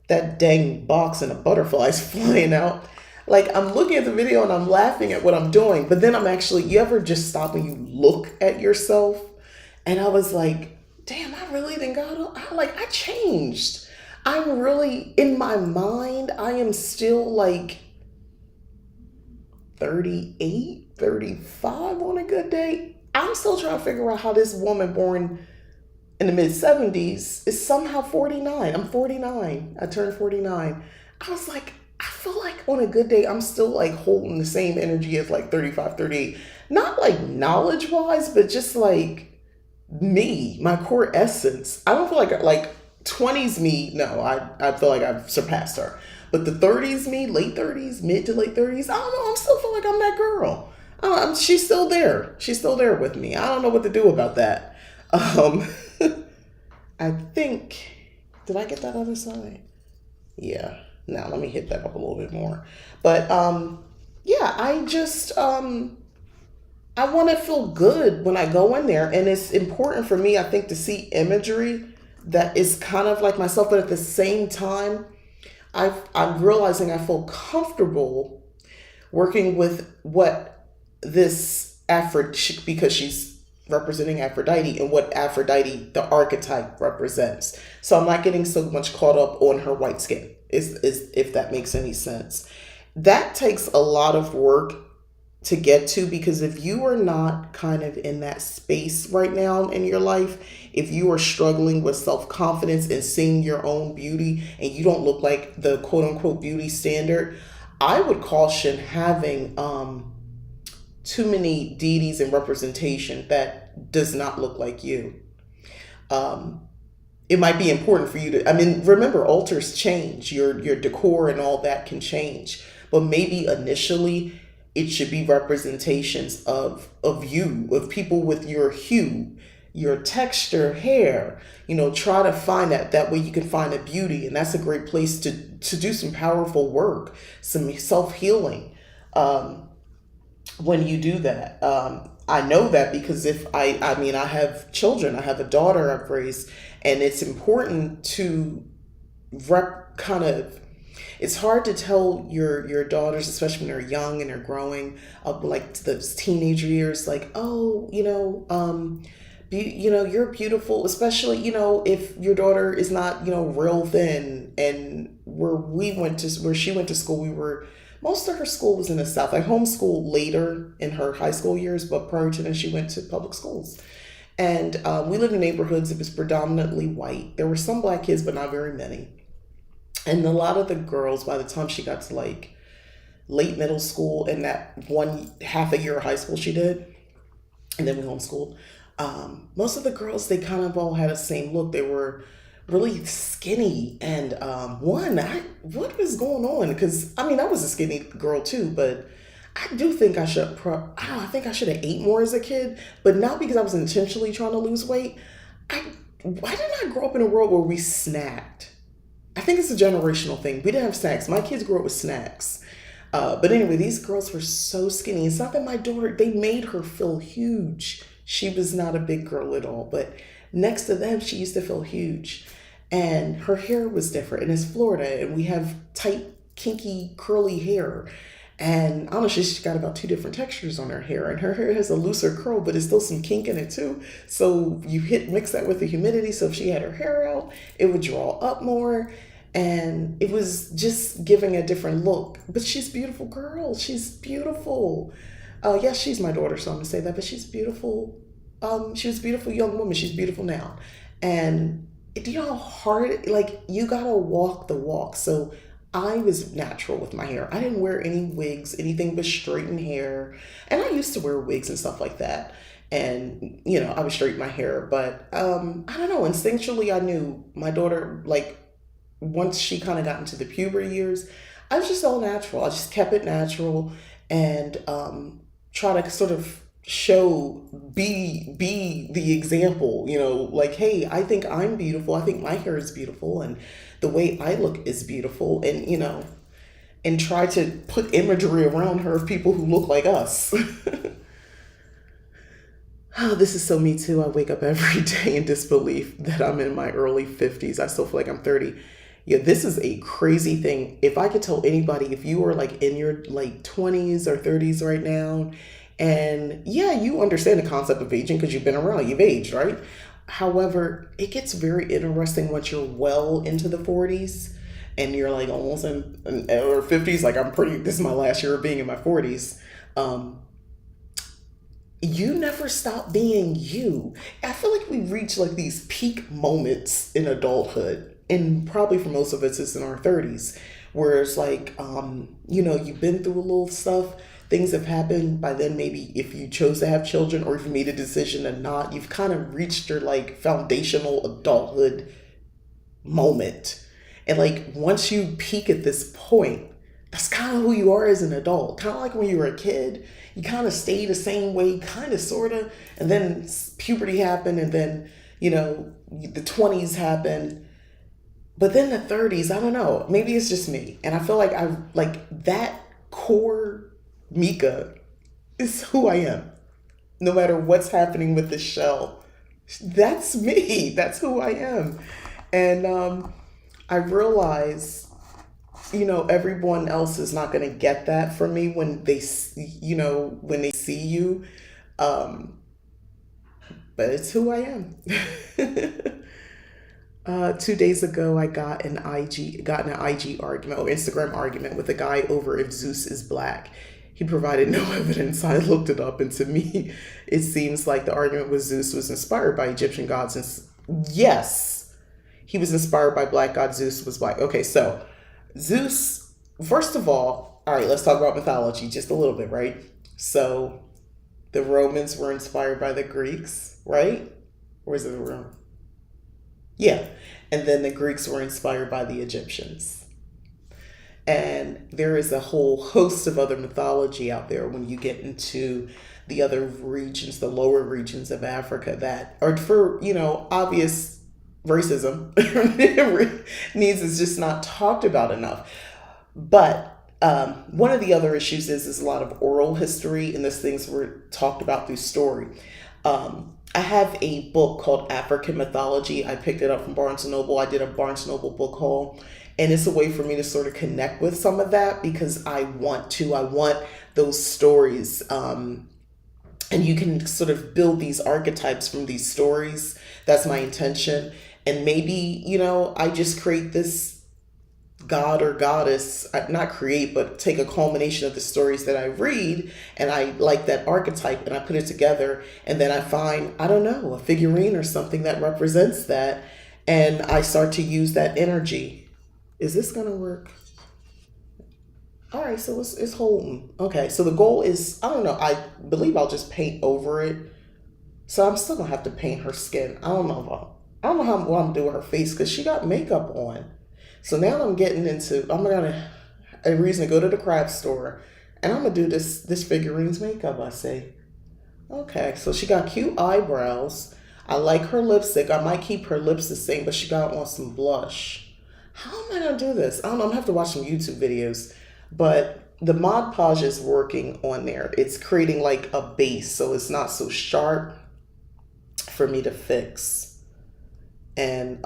A: that dang box and the butterflies flying out, like I'm looking at the video and I'm laughing at what I'm doing. But then you ever just stop and you look at yourself? And I was like, damn, I really didn't I changed. I'm really, in my mind, I am still like 38, 35 on a good day. I'm still trying to figure out how this woman born in the mid 70s is somehow 49. I'm 49. I turned 49. I was like, I feel like on a good day, I'm still like holding the same energy as like 35, 38. Not like knowledge wise, but just like me, my core essence. I don't feel like 20s me. No, I feel like I've surpassed her. But the 30s me, late 30s, mid to late 30s, I don't know. I still feel like I'm that girl. She's still there. She's still there with me. I don't know what to do about that. Um, I think, did I get that other side? Yeah. Now let me hit that up a little bit more. But yeah, I want to feel good when I go in there. And it's important for me, I think, to see imagery that is kind of like myself, but at the same time, I'm realizing I feel comfortable working with what this because she's representing Aphrodite and what Aphrodite, the archetype, represents. So I'm not getting so much caught up on her white skin, is if that makes any sense. That takes a lot of work to get to, because if you are not kind of in that space right now in your life, if you are struggling with self-confidence and seeing your own beauty and you don't look like the quote-unquote beauty standard, I would caution having too many deities and representation that does not look like you. It might be important for you to, remember, altars change, your decor and all that can change, but maybe initially it should be representations of you, of people with your hue, your texture, hair. Try to find that. That way you can find a beauty, and that's a great place to do some powerful work, some self-healing. When you do that, I know that because I have children, I have a daughter I've raised, and it's important to it's hard to tell your daughters, especially when they're young and they're growing up, like those teenager years, like, oh, you're beautiful, especially, if your daughter is not, real thin. And where she went to school, most of her school was in the South. I homeschooled later in her high school years, but prior to that, she went to public schools. And we lived in neighborhoods, it was predominantly white. There were some black kids, but not very many. And a lot of the girls, by the time she got to like late middle school and that one half a year of high school she did, and then we homeschooled, most of the girls, they kind of all had the same look. They were really skinny. And what was going on? Because, I was a skinny girl too, but I do think I should have ate more as a kid, but not because I was intentionally trying to lose weight. Why didn't I grow up in a world where we snacked? I think it's a generational thing. We didn't have snacks. My kids grew up with snacks. But anyway, these girls were so skinny. It's not that my daughter, they made her feel huge. She was not a big girl at all. But next to them, she used to feel huge. And her hair was different. And it's Florida. And we have tight, kinky, curly hair. And honestly, she's got about 2 different textures on her hair. And her hair has a looser curl, but it's still some kink in it too. So you mix that with the humidity. So if she had her hair out, it would draw up more. And it was just giving a different look. But she's a beautiful girl. She's beautiful. Yes, she's my daughter, so I'm going to say that. But she's beautiful. She was a beautiful young woman. She's beautiful now. And do you know how hard, like, you gotta walk the walk. So I was natural with my hair. I didn't wear any wigs, anything but straightened hair. And I used to wear wigs and stuff like that. And, I would straighten my hair. But I don't know, instinctually I knew my daughter, like, once she kind of got into the puberty years, I was just all natural. I just kept it natural and try to sort of show, be the example, like, hey, I think I'm beautiful. I think my hair is beautiful and the way I look is beautiful, and and try to put imagery around her of people who look like us. Oh, this is so me too. I wake up every day in disbelief that I'm in my early 50s. I still feel like I'm 30. Yeah, this is a crazy thing. If I could tell anybody, if you are like in your like 20s or 30s right now, and yeah, you understand the concept of aging because you've been around, you've aged, right? However, it gets very interesting once you're well into the 40s and you're like almost in or 50s. Like, this is my last year of being in my 40s. You never stop being you. I feel like we reach like these peak moments in adulthood, and probably for most of us, it's in our 30s, where it's like, you've been through a little stuff, things have happened by then. Maybe if you chose to have children or if you made a decision to not, you've kind of reached your like foundational adulthood moment. And like, once you peak at this point, that's kind of who you are as an adult. Kind of like when you were a kid, you kind of stay the same way, kind of, sort of. And then puberty happened, and then, the 20s happened. But then the 30s, I don't know. Maybe it's just me. And I feel like that core Mika is who I am. No matter what's happening with the shell, that's me. That's who I am. And I realize, everyone else is not going to get that from me when they see you. But it's who I am. 2 days ago, I got in an IG argument or Instagram argument with a guy over if Zeus is black. He provided no evidence. I looked it up, and to me, it seems like the argument with Zeus was inspired by Egyptian gods. And yes, he was inspired by black god. Zeus was black. Okay, so Zeus, first of all right, let's talk about mythology just a little bit, right? So the Romans were inspired by the Greeks, right? Or is it the Rome? Yeah. And then the Greeks were inspired by the Egyptians. And there is a whole host of other mythology out there when you get into the other regions, the lower regions of Africa, that are for, obvious racism needs is just not talked about enough. But one of the other issues is a lot of oral history, and those things were talked about through story. I have a book called African Mythology. I picked it up from Barnes & Noble. I did a Barnes & Noble book haul. And it's a way for me to sort of connect with some of that, because I want those stories. And you can sort of build these archetypes from these stories. That's my intention. And maybe, I just create this god or goddess, not create, but take a culmination of the stories that I read, and I like that archetype, and I put it together, and then I find, I don't know, a figurine or something that represents that, and I start to use that energy. Is this gonna work? All right, so it's holding. Okay, so the goal is, I don't know, I believe I'll just paint over it. So I'm still gonna have to paint her skin. I don't know what I'm gonna do with her face, because she got makeup on. So now I'm getting into, I'm gonna a reason to go to the craft store, and I'm gonna do this figurine's makeup. I say, okay, so she got cute eyebrows. I like her lipstick. I might keep her lips the same, but she got on some blush. How am I gonna do this? I don't know. I'm gonna have to watch some YouTube videos. But the Mod Podge is working on there. It's creating like a base, so it's not so sharp for me to fix. And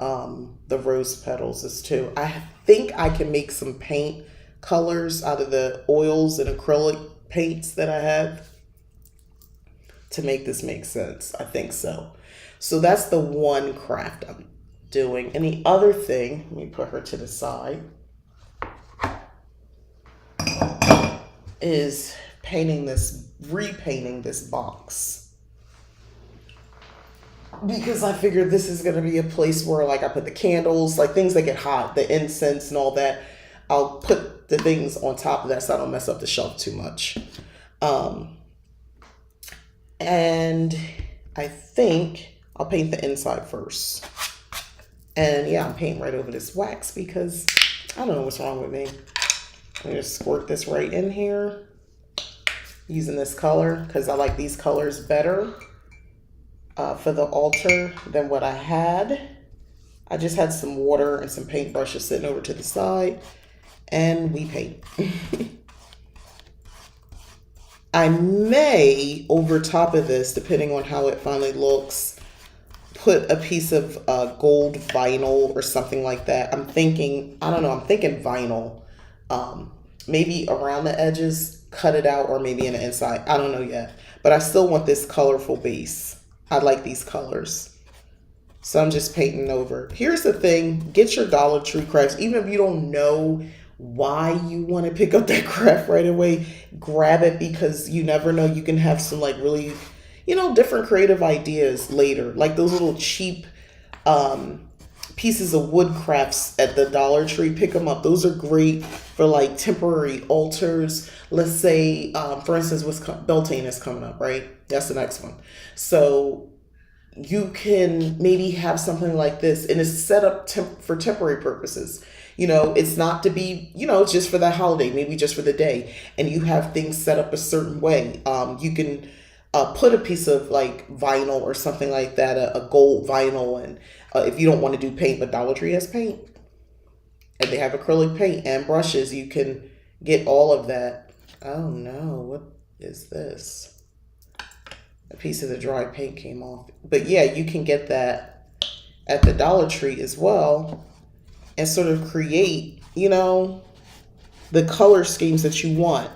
A: the rose petals is too. I think I can make some paint colors out of the oils and acrylic paints that I have to make this make sense. I think so. So that's the one craft I'm doing. And the other thing, let me put her to the side, is repainting this box. because I figured this is going to be a place where like I put the candles, like things that get hot, the incense and all that. I'll put the things on top of that so I don't mess up the shelf too much. Um, and I think I'll paint the inside first. And yeah, I'm painting right over this wax because I don't know what's wrong with me. I'm going to squirt this right in here using this color because I like these colors better for the altar than what I had. I just had some water and some paintbrushes sitting over to the side and we paint. I may, over top of this, depending on how it finally looks, put a piece of gold vinyl or something like that. I'm thinking vinyl. Maybe around the edges, cut it out, or maybe in the inside. I don't know yet. But I still want this colorful base. I like these colors. So I'm just painting over. Here's the thing. Get your Dollar Tree crafts. Even if you don't know why you want to pick up that craft right away, grab it because you never know. You can have some like really, different creative ideas later. Like those little cheap pieces of wood crafts at the Dollar Tree. Pick them up. Those are great for like temporary altars. Let's say, for instance, Beltane is coming up, right? That's the next one. So you can maybe have something like this and it's set up for temporary purposes. It's not to be, it's just for that holiday, maybe just for the day. And you have things set up a certain way. You can put a piece of like vinyl or something like that, a gold vinyl. And if you don't want to do paint, but Dollar Tree has paint. And they have acrylic paint and brushes. You can get all of that. Oh no, what is this? A piece of the dry paint came off. But yeah, you can get that at the Dollar Tree as well and sort of create, the color schemes that you want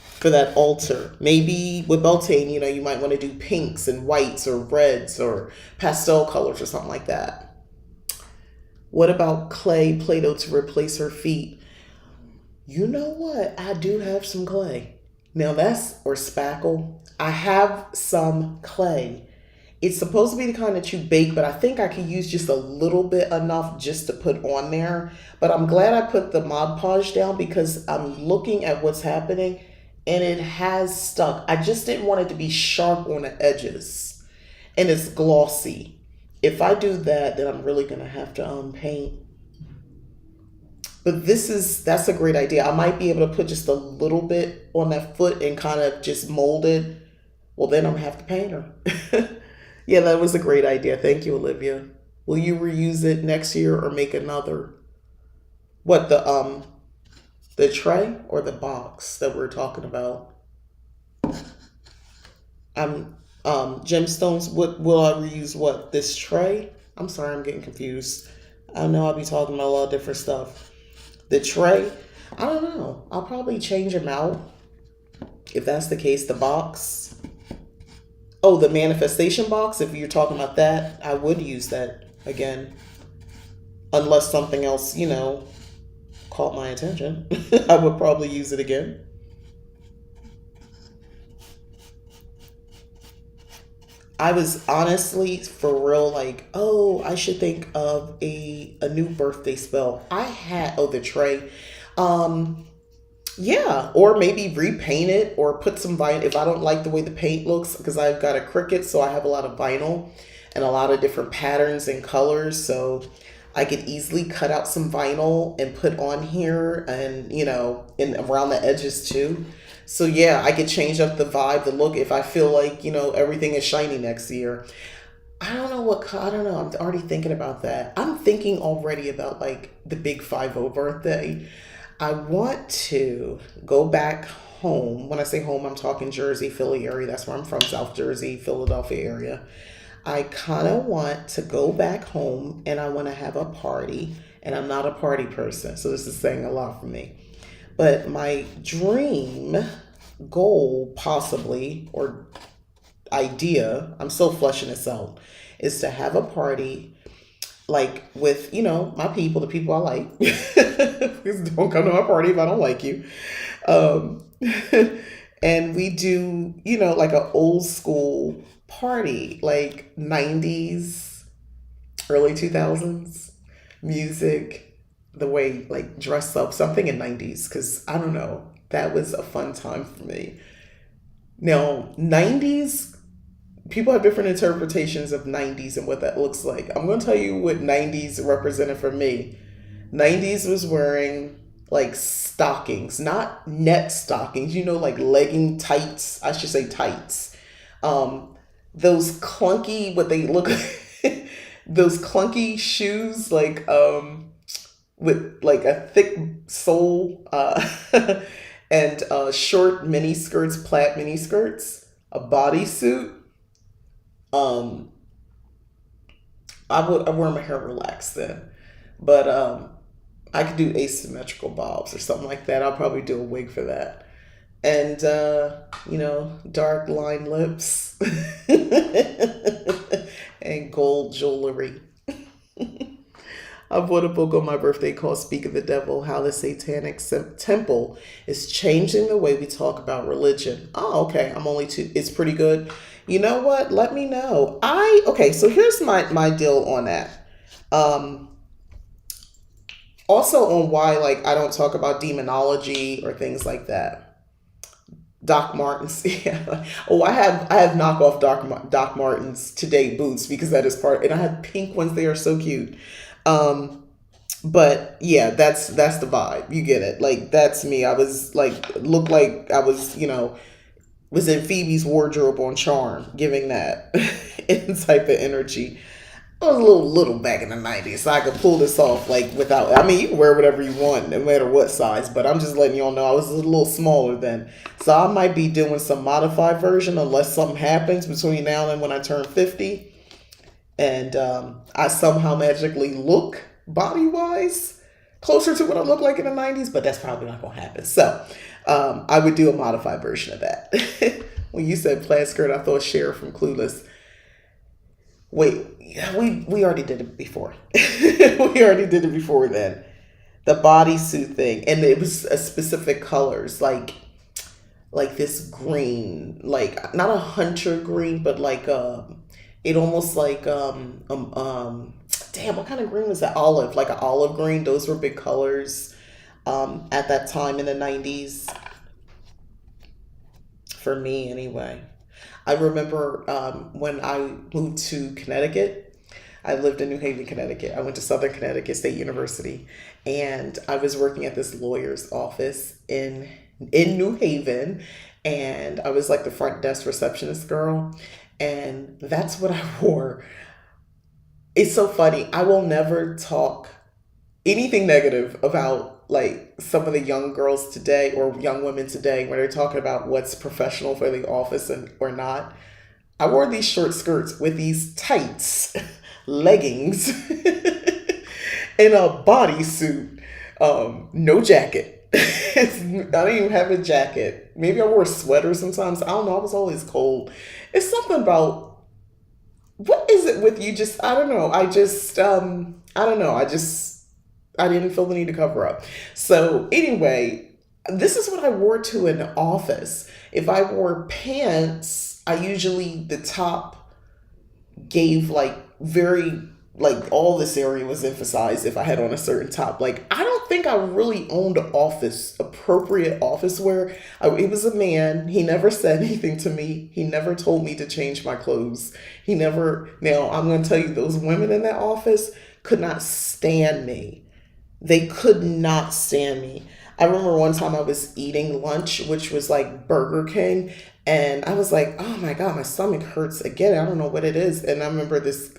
A: for that altar. Maybe with Beltane, you might want to do pinks and whites or reds or pastel colors or something like that. What about clay Play-Doh to replace her feet? You know what? I do have some clay. Now or spackle. I have some clay. It's supposed to be the kind that you bake, but I think I could use just a little bit enough just to put on there. But I'm glad I put the Mod Podge down because I'm looking at what's happening and it has stuck. I just didn't want it to be sharp on the edges and it's glossy. If I do that, then I'm really going to have to paint. But that's a great idea. I might be able to put just a little bit on that foot and kind of just mold it. Well, then I'm going to have to paint her. Yeah, that was a great idea. Thank you, Olivia. Will you reuse it next year or make another? What, the tray or the box that we're talking about? Gemstones, what will I reuse? What, this tray? I'm sorry, I'm getting confused. I know I'll be talking about a lot of different stuff. The tray, I don't know. I'll probably change them out. If that's the case, the box. Oh, the manifestation box, if you're talking about that, I would use that again. Unless something else, caught my attention. I would probably use it again. I was honestly, for real, like, oh, I should think of a new birthday spell. The tray. Yeah, or maybe repaint it or put some vinyl if I don't like the way the paint looks because I've got a Cricut, so I have a lot of vinyl and a lot of different patterns and colors. So I could easily cut out some vinyl and put on here and, and around the edges too. So yeah, I could change up the vibe, the look if I feel like, everything is shiny next year. I don't know. I'm already thinking about that. I'm thinking already about like the big 50 birthday. I want to go back home. When I say home, I'm talking Jersey, Philly area. That's where I'm from, South Jersey, Philadelphia area. I kind of want to go back home and I want to have a party. And I'm not a party person, so this is saying a lot for me. But my dream goal, possibly, or idea, I'm still fleshing this out, is to have a party like with, my people, the people I like. Please don't come to my party if I don't like you. And we do, like an old school party, like 90s, early 2000s music, the way like dress up, something in 90s, because I don't know, that was a fun time for me. Now, 90s, people have different interpretations of 90s and what that looks like. I'm going to tell you what 90s represented for me. 90s was wearing like stockings, not net stockings, like legging tights. I should say tights. Um, those clunky, what they look like, those clunky shoes, like with like a thick sole, and short mini skirts, plaid mini skirts, a bodysuit. Um, I wear my hair relaxed then, but I could do asymmetrical bobs or something like that. I'll probably do a wig for that. And dark line lips and gold jewelry. I bought a book on my birthday called Speak of the Devil: How the Satanic Temple is Changing the Way We Talk About Religion. Oh, okay. I'm only two. It's pretty good. You know what? Let me know. Okay, so here's my deal on that. Also on why like I don't talk about demonology or things like that. Doc Martens. Yeah. Oh, I have knockoff Doc Martens today boots because that is part, and I have pink ones. They are so cute. Um, but yeah, that's the vibe. You get it. Like that's me. I was like looked like I was in Phoebe's wardrobe on Charm, giving that type of energy. I was a little back in the 90s, so I could pull this off like without. I mean, you can wear whatever you want, no matter what size. But I'm just letting y'all know I was a little smaller then, so I might be doing some modified version unless something happens between now and when I turn 50, and I somehow magically look body wise closer to what I look like in the 90s. But that's probably not gonna happen. So I would do a modified version of that. When you said plaid skirt, I thought Cher from Clueless. Wait, we already did it before. We already did it before then. The bodysuit thing, and it was a specific colors, like this green, like not a hunter green, but like it almost like damn, what kind of green was that? Olive, like an olive green. Those were big colors at that time in the 90s for me anyway. I remember when I moved to Connecticut. I lived in New Haven, Connecticut. I went to Southern Connecticut State University, and I was working at this lawyer's office in New Haven, and I was like the front desk receptionist girl, and that's what I wore. It's so funny. I will never talk anything negative about like some of the young girls today or young women today when they're talking about what's professional for the office and or not. I wore these short skirts with these tights, leggings, and a bodysuit. No jacket. I didn't even have a jacket. Maybe I wore a sweater sometimes. I don't know. I was always cold. It's something about what is it with you? Just I don't know. I don't know. I didn't feel the need to cover up. So anyway, this is what I wore to an office. If I wore pants, I usually the top gave like very like all this area was emphasized if I had on a certain top. Like I don't think I really owned appropriate office wear. It was a man. He never said anything to me. He never told me to change my clothes. He never. Now I'm going to tell you, those women in that office could not stand me. They could not stand me. I remember one time I was eating lunch, which was like Burger King, and I was like, "Oh my God, my stomach hurts again. I don't know what it is." And I remember this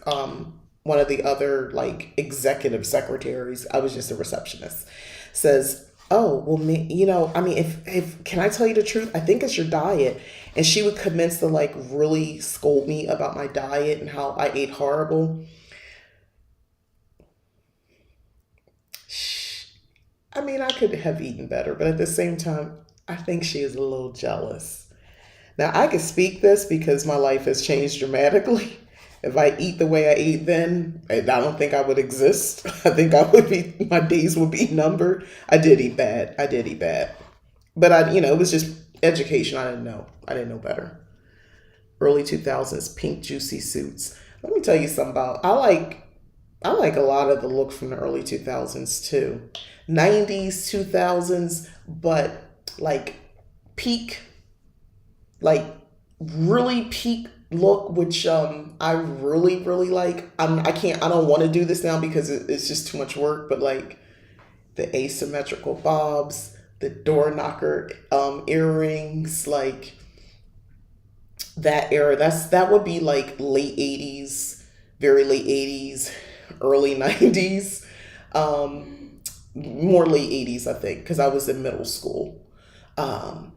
A: one of the other like executive secretaries, I was just a receptionist, says, "Oh, well, I mean, if can I tell you the truth? I think it's your diet." And she would commence to like really scold me about my diet and how I ate horrible. I mean, I could have eaten better, but at the same time, I think she is a little jealous. Now, I can speak this because my life has changed dramatically. If I eat the way I ate then, I don't think I would exist. I think my days would be numbered. I did eat bad. I did eat bad. But it was just education. I didn't know. I didn't know better. early 2000s pink juicy suits. Let me tell you something about I like a lot of the look from the early 2000s too. 90s, 2000s, but like peak, like really peak look, which I really like. I don't want to do this now because it's just too much work, but like the asymmetrical bobs, the door knocker earrings, like that era. That would be like late 80s, very late 80s, early 90s. More late 80s, I think, because I was in middle school. Um,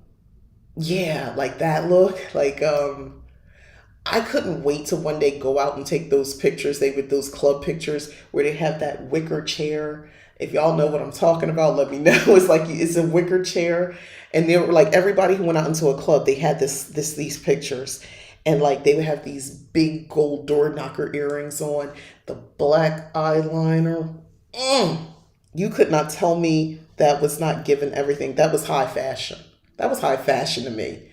A: yeah, like that look. Like I couldn't wait to one day go out and take those pictures. They with those club pictures where they have that wicker chair. If y'all know what I'm talking about, let me know. It's like it's a wicker chair, and they were like everybody who went out into a club, they had these pictures, and like they would have these big gold door knocker earrings on, the black eyeliner. Mm. You could not tell me that was not given everything. That was high fashion. That was high fashion to me.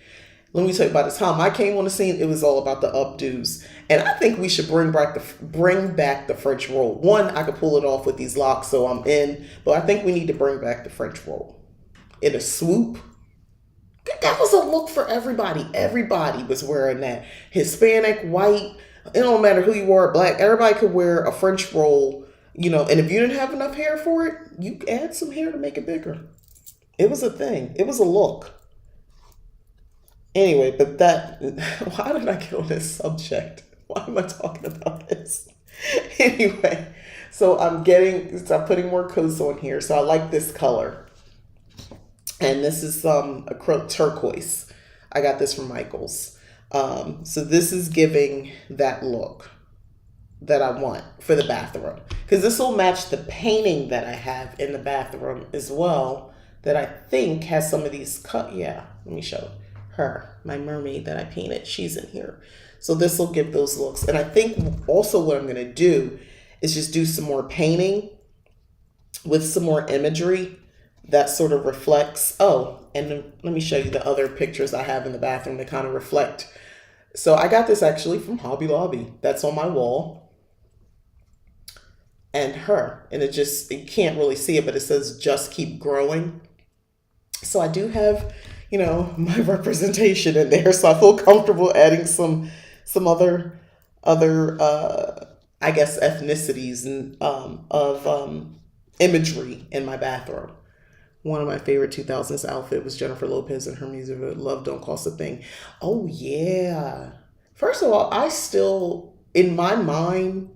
A: Let me tell you, by the time I came on the scene, it was all about the updos. And I think we should bring back the French roll. One, I could pull it off with these locks, so I'm in. But I think we need to bring back the French roll in a swoop. That was a look for everybody. Everybody was wearing that. Hispanic, white, it don't matter who you were, black. Everybody could wear a French roll, And if you didn't have enough hair for it, you add some hair to make it bigger. It was a thing. It was a look. Anyway, but why did I get on this subject? Why am I talking about this? Anyway, so I'm putting more coats on here. So I like this color. And this is a turquoise. I got this from Michael's. So this is giving that look that I want for the bathroom. Because this will match the painting that I have in the bathroom as well, that I think has some of these Yeah, let me show her, my mermaid that I painted. She's in here. So this will give those looks. And I think also what I'm going to do is just do some more painting with some more imagery that sort of reflects. Oh, and then let me show you the other pictures I have in the bathroom that kind of reflect. So I got this actually from Hobby Lobby. That's on my wall. And her. And you can't really see it, but it says just keep growing. So I do have my representation in there, so I feel comfortable adding some other I guess ethnicities and of imagery in my bathroom. One of my favorite 2000s outfit was Jennifer Lopez and her music video "Love Don't Cost a Thing." Oh yeah. First of all, I still, in my mind,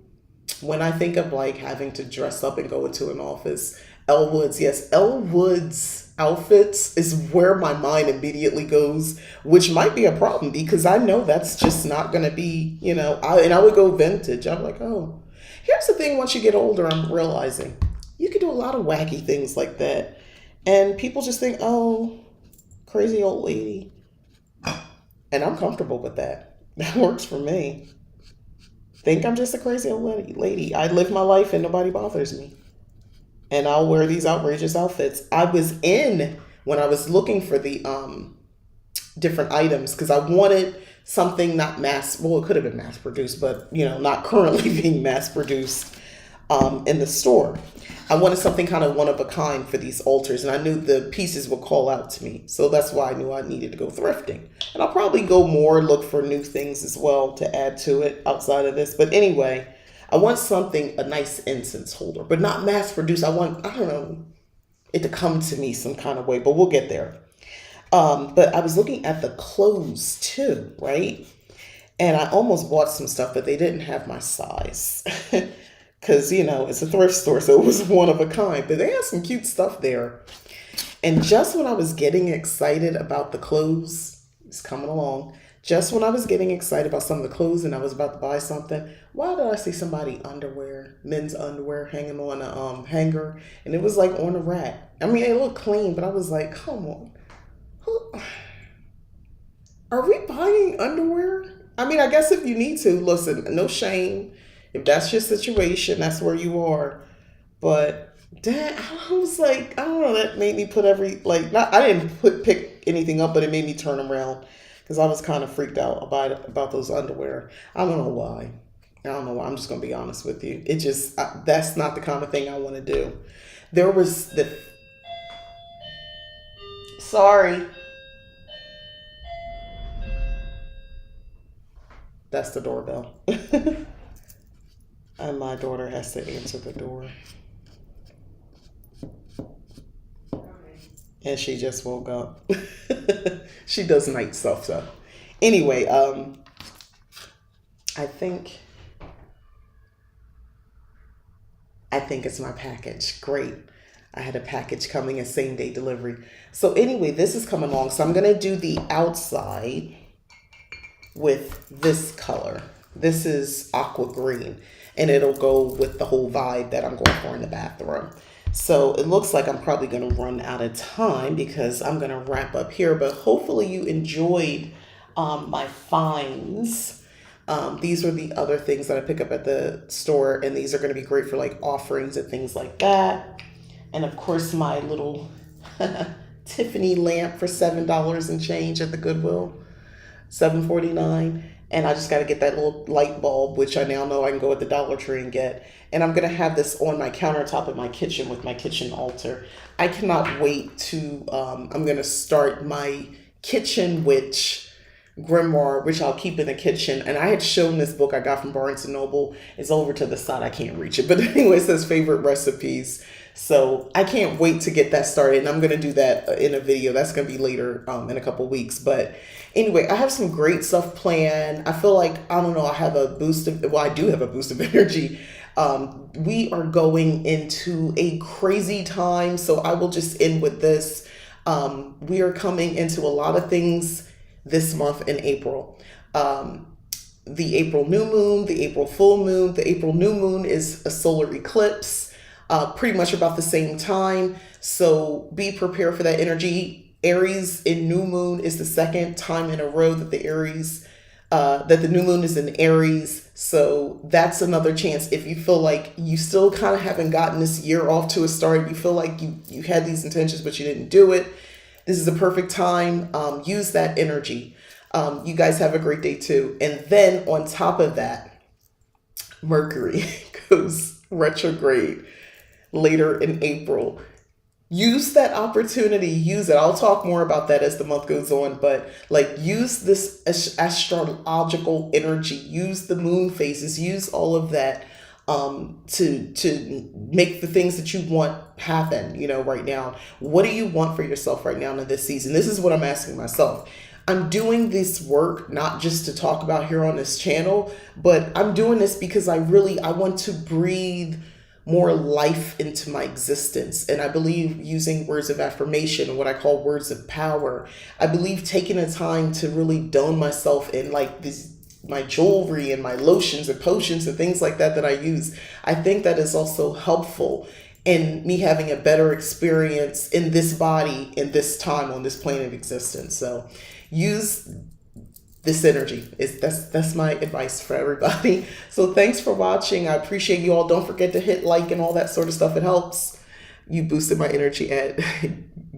A: when I think of like having to dress up and go into an office, Elle Woods, yes, Elle Woods outfits is where my mind immediately goes, which might be a problem because I know that's just not going to be, I would go vintage. I'm like, oh, here's the thing. Once you get older, I'm realizing you can do a lot of wacky things like that. And people just think, oh, crazy old lady. And I'm comfortable with that. That works for me. Think I'm just a crazy old lady. I live my life and nobody bothers me. And I'll wear these outrageous outfits. When I was looking for the different items, because I wanted something not it could have been mass produced, but not currently being mass produced in the store. I wanted something kind of one of a kind for these altars, and I knew the pieces would call out to me. So that's why I knew I needed to go thrifting. And I'll probably look for new things as well to add to it outside of this. But anyway, I want a nice incense holder, but not mass produced. I don't know, it to come to me some kind of way, but we'll get there. But I was looking at the clothes too, right? And I almost bought some stuff, but they didn't have my size. Because, it's a thrift store, so it was one of a kind. But they had some cute stuff there. And just when I was getting excited about the clothes, it's coming along. Just when I was getting excited about some of the clothes and I was about to buy something, why did I see somebody men's underwear hanging on a hanger? And it was like on a rack. I mean, it looked clean, but I was like, come on. Are we buying underwear? I mean, I guess if you need to, listen, no shame. If that's your situation, that's where you are. But I was like, I don't know, that made me put I didn't pick anything up, but it made me turn around because I was kind of freaked out about those underwear. I don't know why. I don't know why. I'm just gonna be honest with you. It just that's not the kind of thing I want to do. There was the sorry. That's the doorbell. And my daughter has to answer the door. And she just woke up. She does night stuff, so. Anyway, I think it's my package. Great. I had a package coming, a same day delivery. So anyway, this is coming along. So I'm going to do the outside with this color. This is aqua green, and it'll go with the whole vibe that I'm going for in the bathroom. So it looks like I'm probably going to run out of time because I'm going to wrap up here, but hopefully you enjoyed my finds. These are the other things that I pick up at the store, and these are going to be great for like offerings and things like that. And of course, my little Tiffany lamp for $7 and change at the Goodwill, $7.49. And I just got to get that little light bulb, which I now know I can go at the Dollar Tree and get. And I'm going to have this on my countertop in my kitchen with my kitchen altar. I cannot wait to, I'm going to start my Kitchen Witch grimoire, which I'll keep in the kitchen. And I had shown this book I got from Barnes & Noble. It's over to the side. I can't reach it. But anyway, it says favorite recipes. So I can't wait to get that started. And I'm going to do that in a video. That's going to be later in a couple weeks. But anyway, I have some great stuff planned. I feel like, I don't know, I have a boost of, well, I do have a boost of energy. We are going into a crazy time. So I will just end with this. We are coming into a lot of things this month in April. The April new moon, the April full moon. The April new moon is a solar eclipse. Pretty much about the same time. So be prepared for that energy. Aries in new moon is the second time in a row that the new moon is in Aries. So that's another chance. If you feel like you still kind of haven't gotten this year off to a start, you feel like you had these intentions, but you didn't do it. This is a perfect time. Use that energy. You guys have a great day too. And then on top of that, Mercury goes retrograde later in April. Use that opportunity. Use it. I'll talk more about that as the month goes on, but like use this astrological energy, use the moon phases, use all of that to make the things that you want happen, right now. What do you want for yourself right now in this season? This is what I'm asking myself. I'm doing this work not just to talk about here on this channel, but I'm doing this because I want to breathe more life into my existence. And I believe using words of affirmation, what I call words of power. I believe taking the time to really don myself in like my jewelry and my lotions and potions and things like that I use. I think that is also helpful in me having a better experience in this body, in this time on this plane of existence. So use this energy. That's my advice for everybody. So thanks for watching. I appreciate you all. Don't forget to hit like and all that sort of stuff. It helps. You boosted my energy at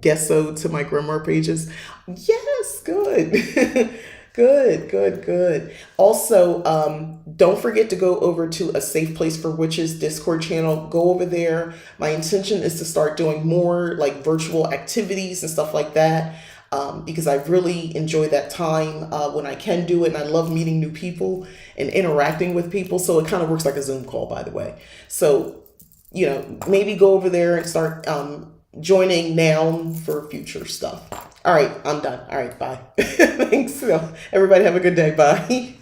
A: Gesso to my grimoire pages. Yes, good. Good. Also, don't forget to go over to A Safe Place for Witches Discord channel. Go over there. My intention is to start doing more like virtual activities and stuff like that. Because I really enjoy that time when I can do it. And I love meeting new people and interacting with people. So it kind of works like a Zoom call, by the way. So, maybe go over there and start joining now for future stuff. All right, I'm done. All right, bye. Thanks. Everybody have a good day. Bye.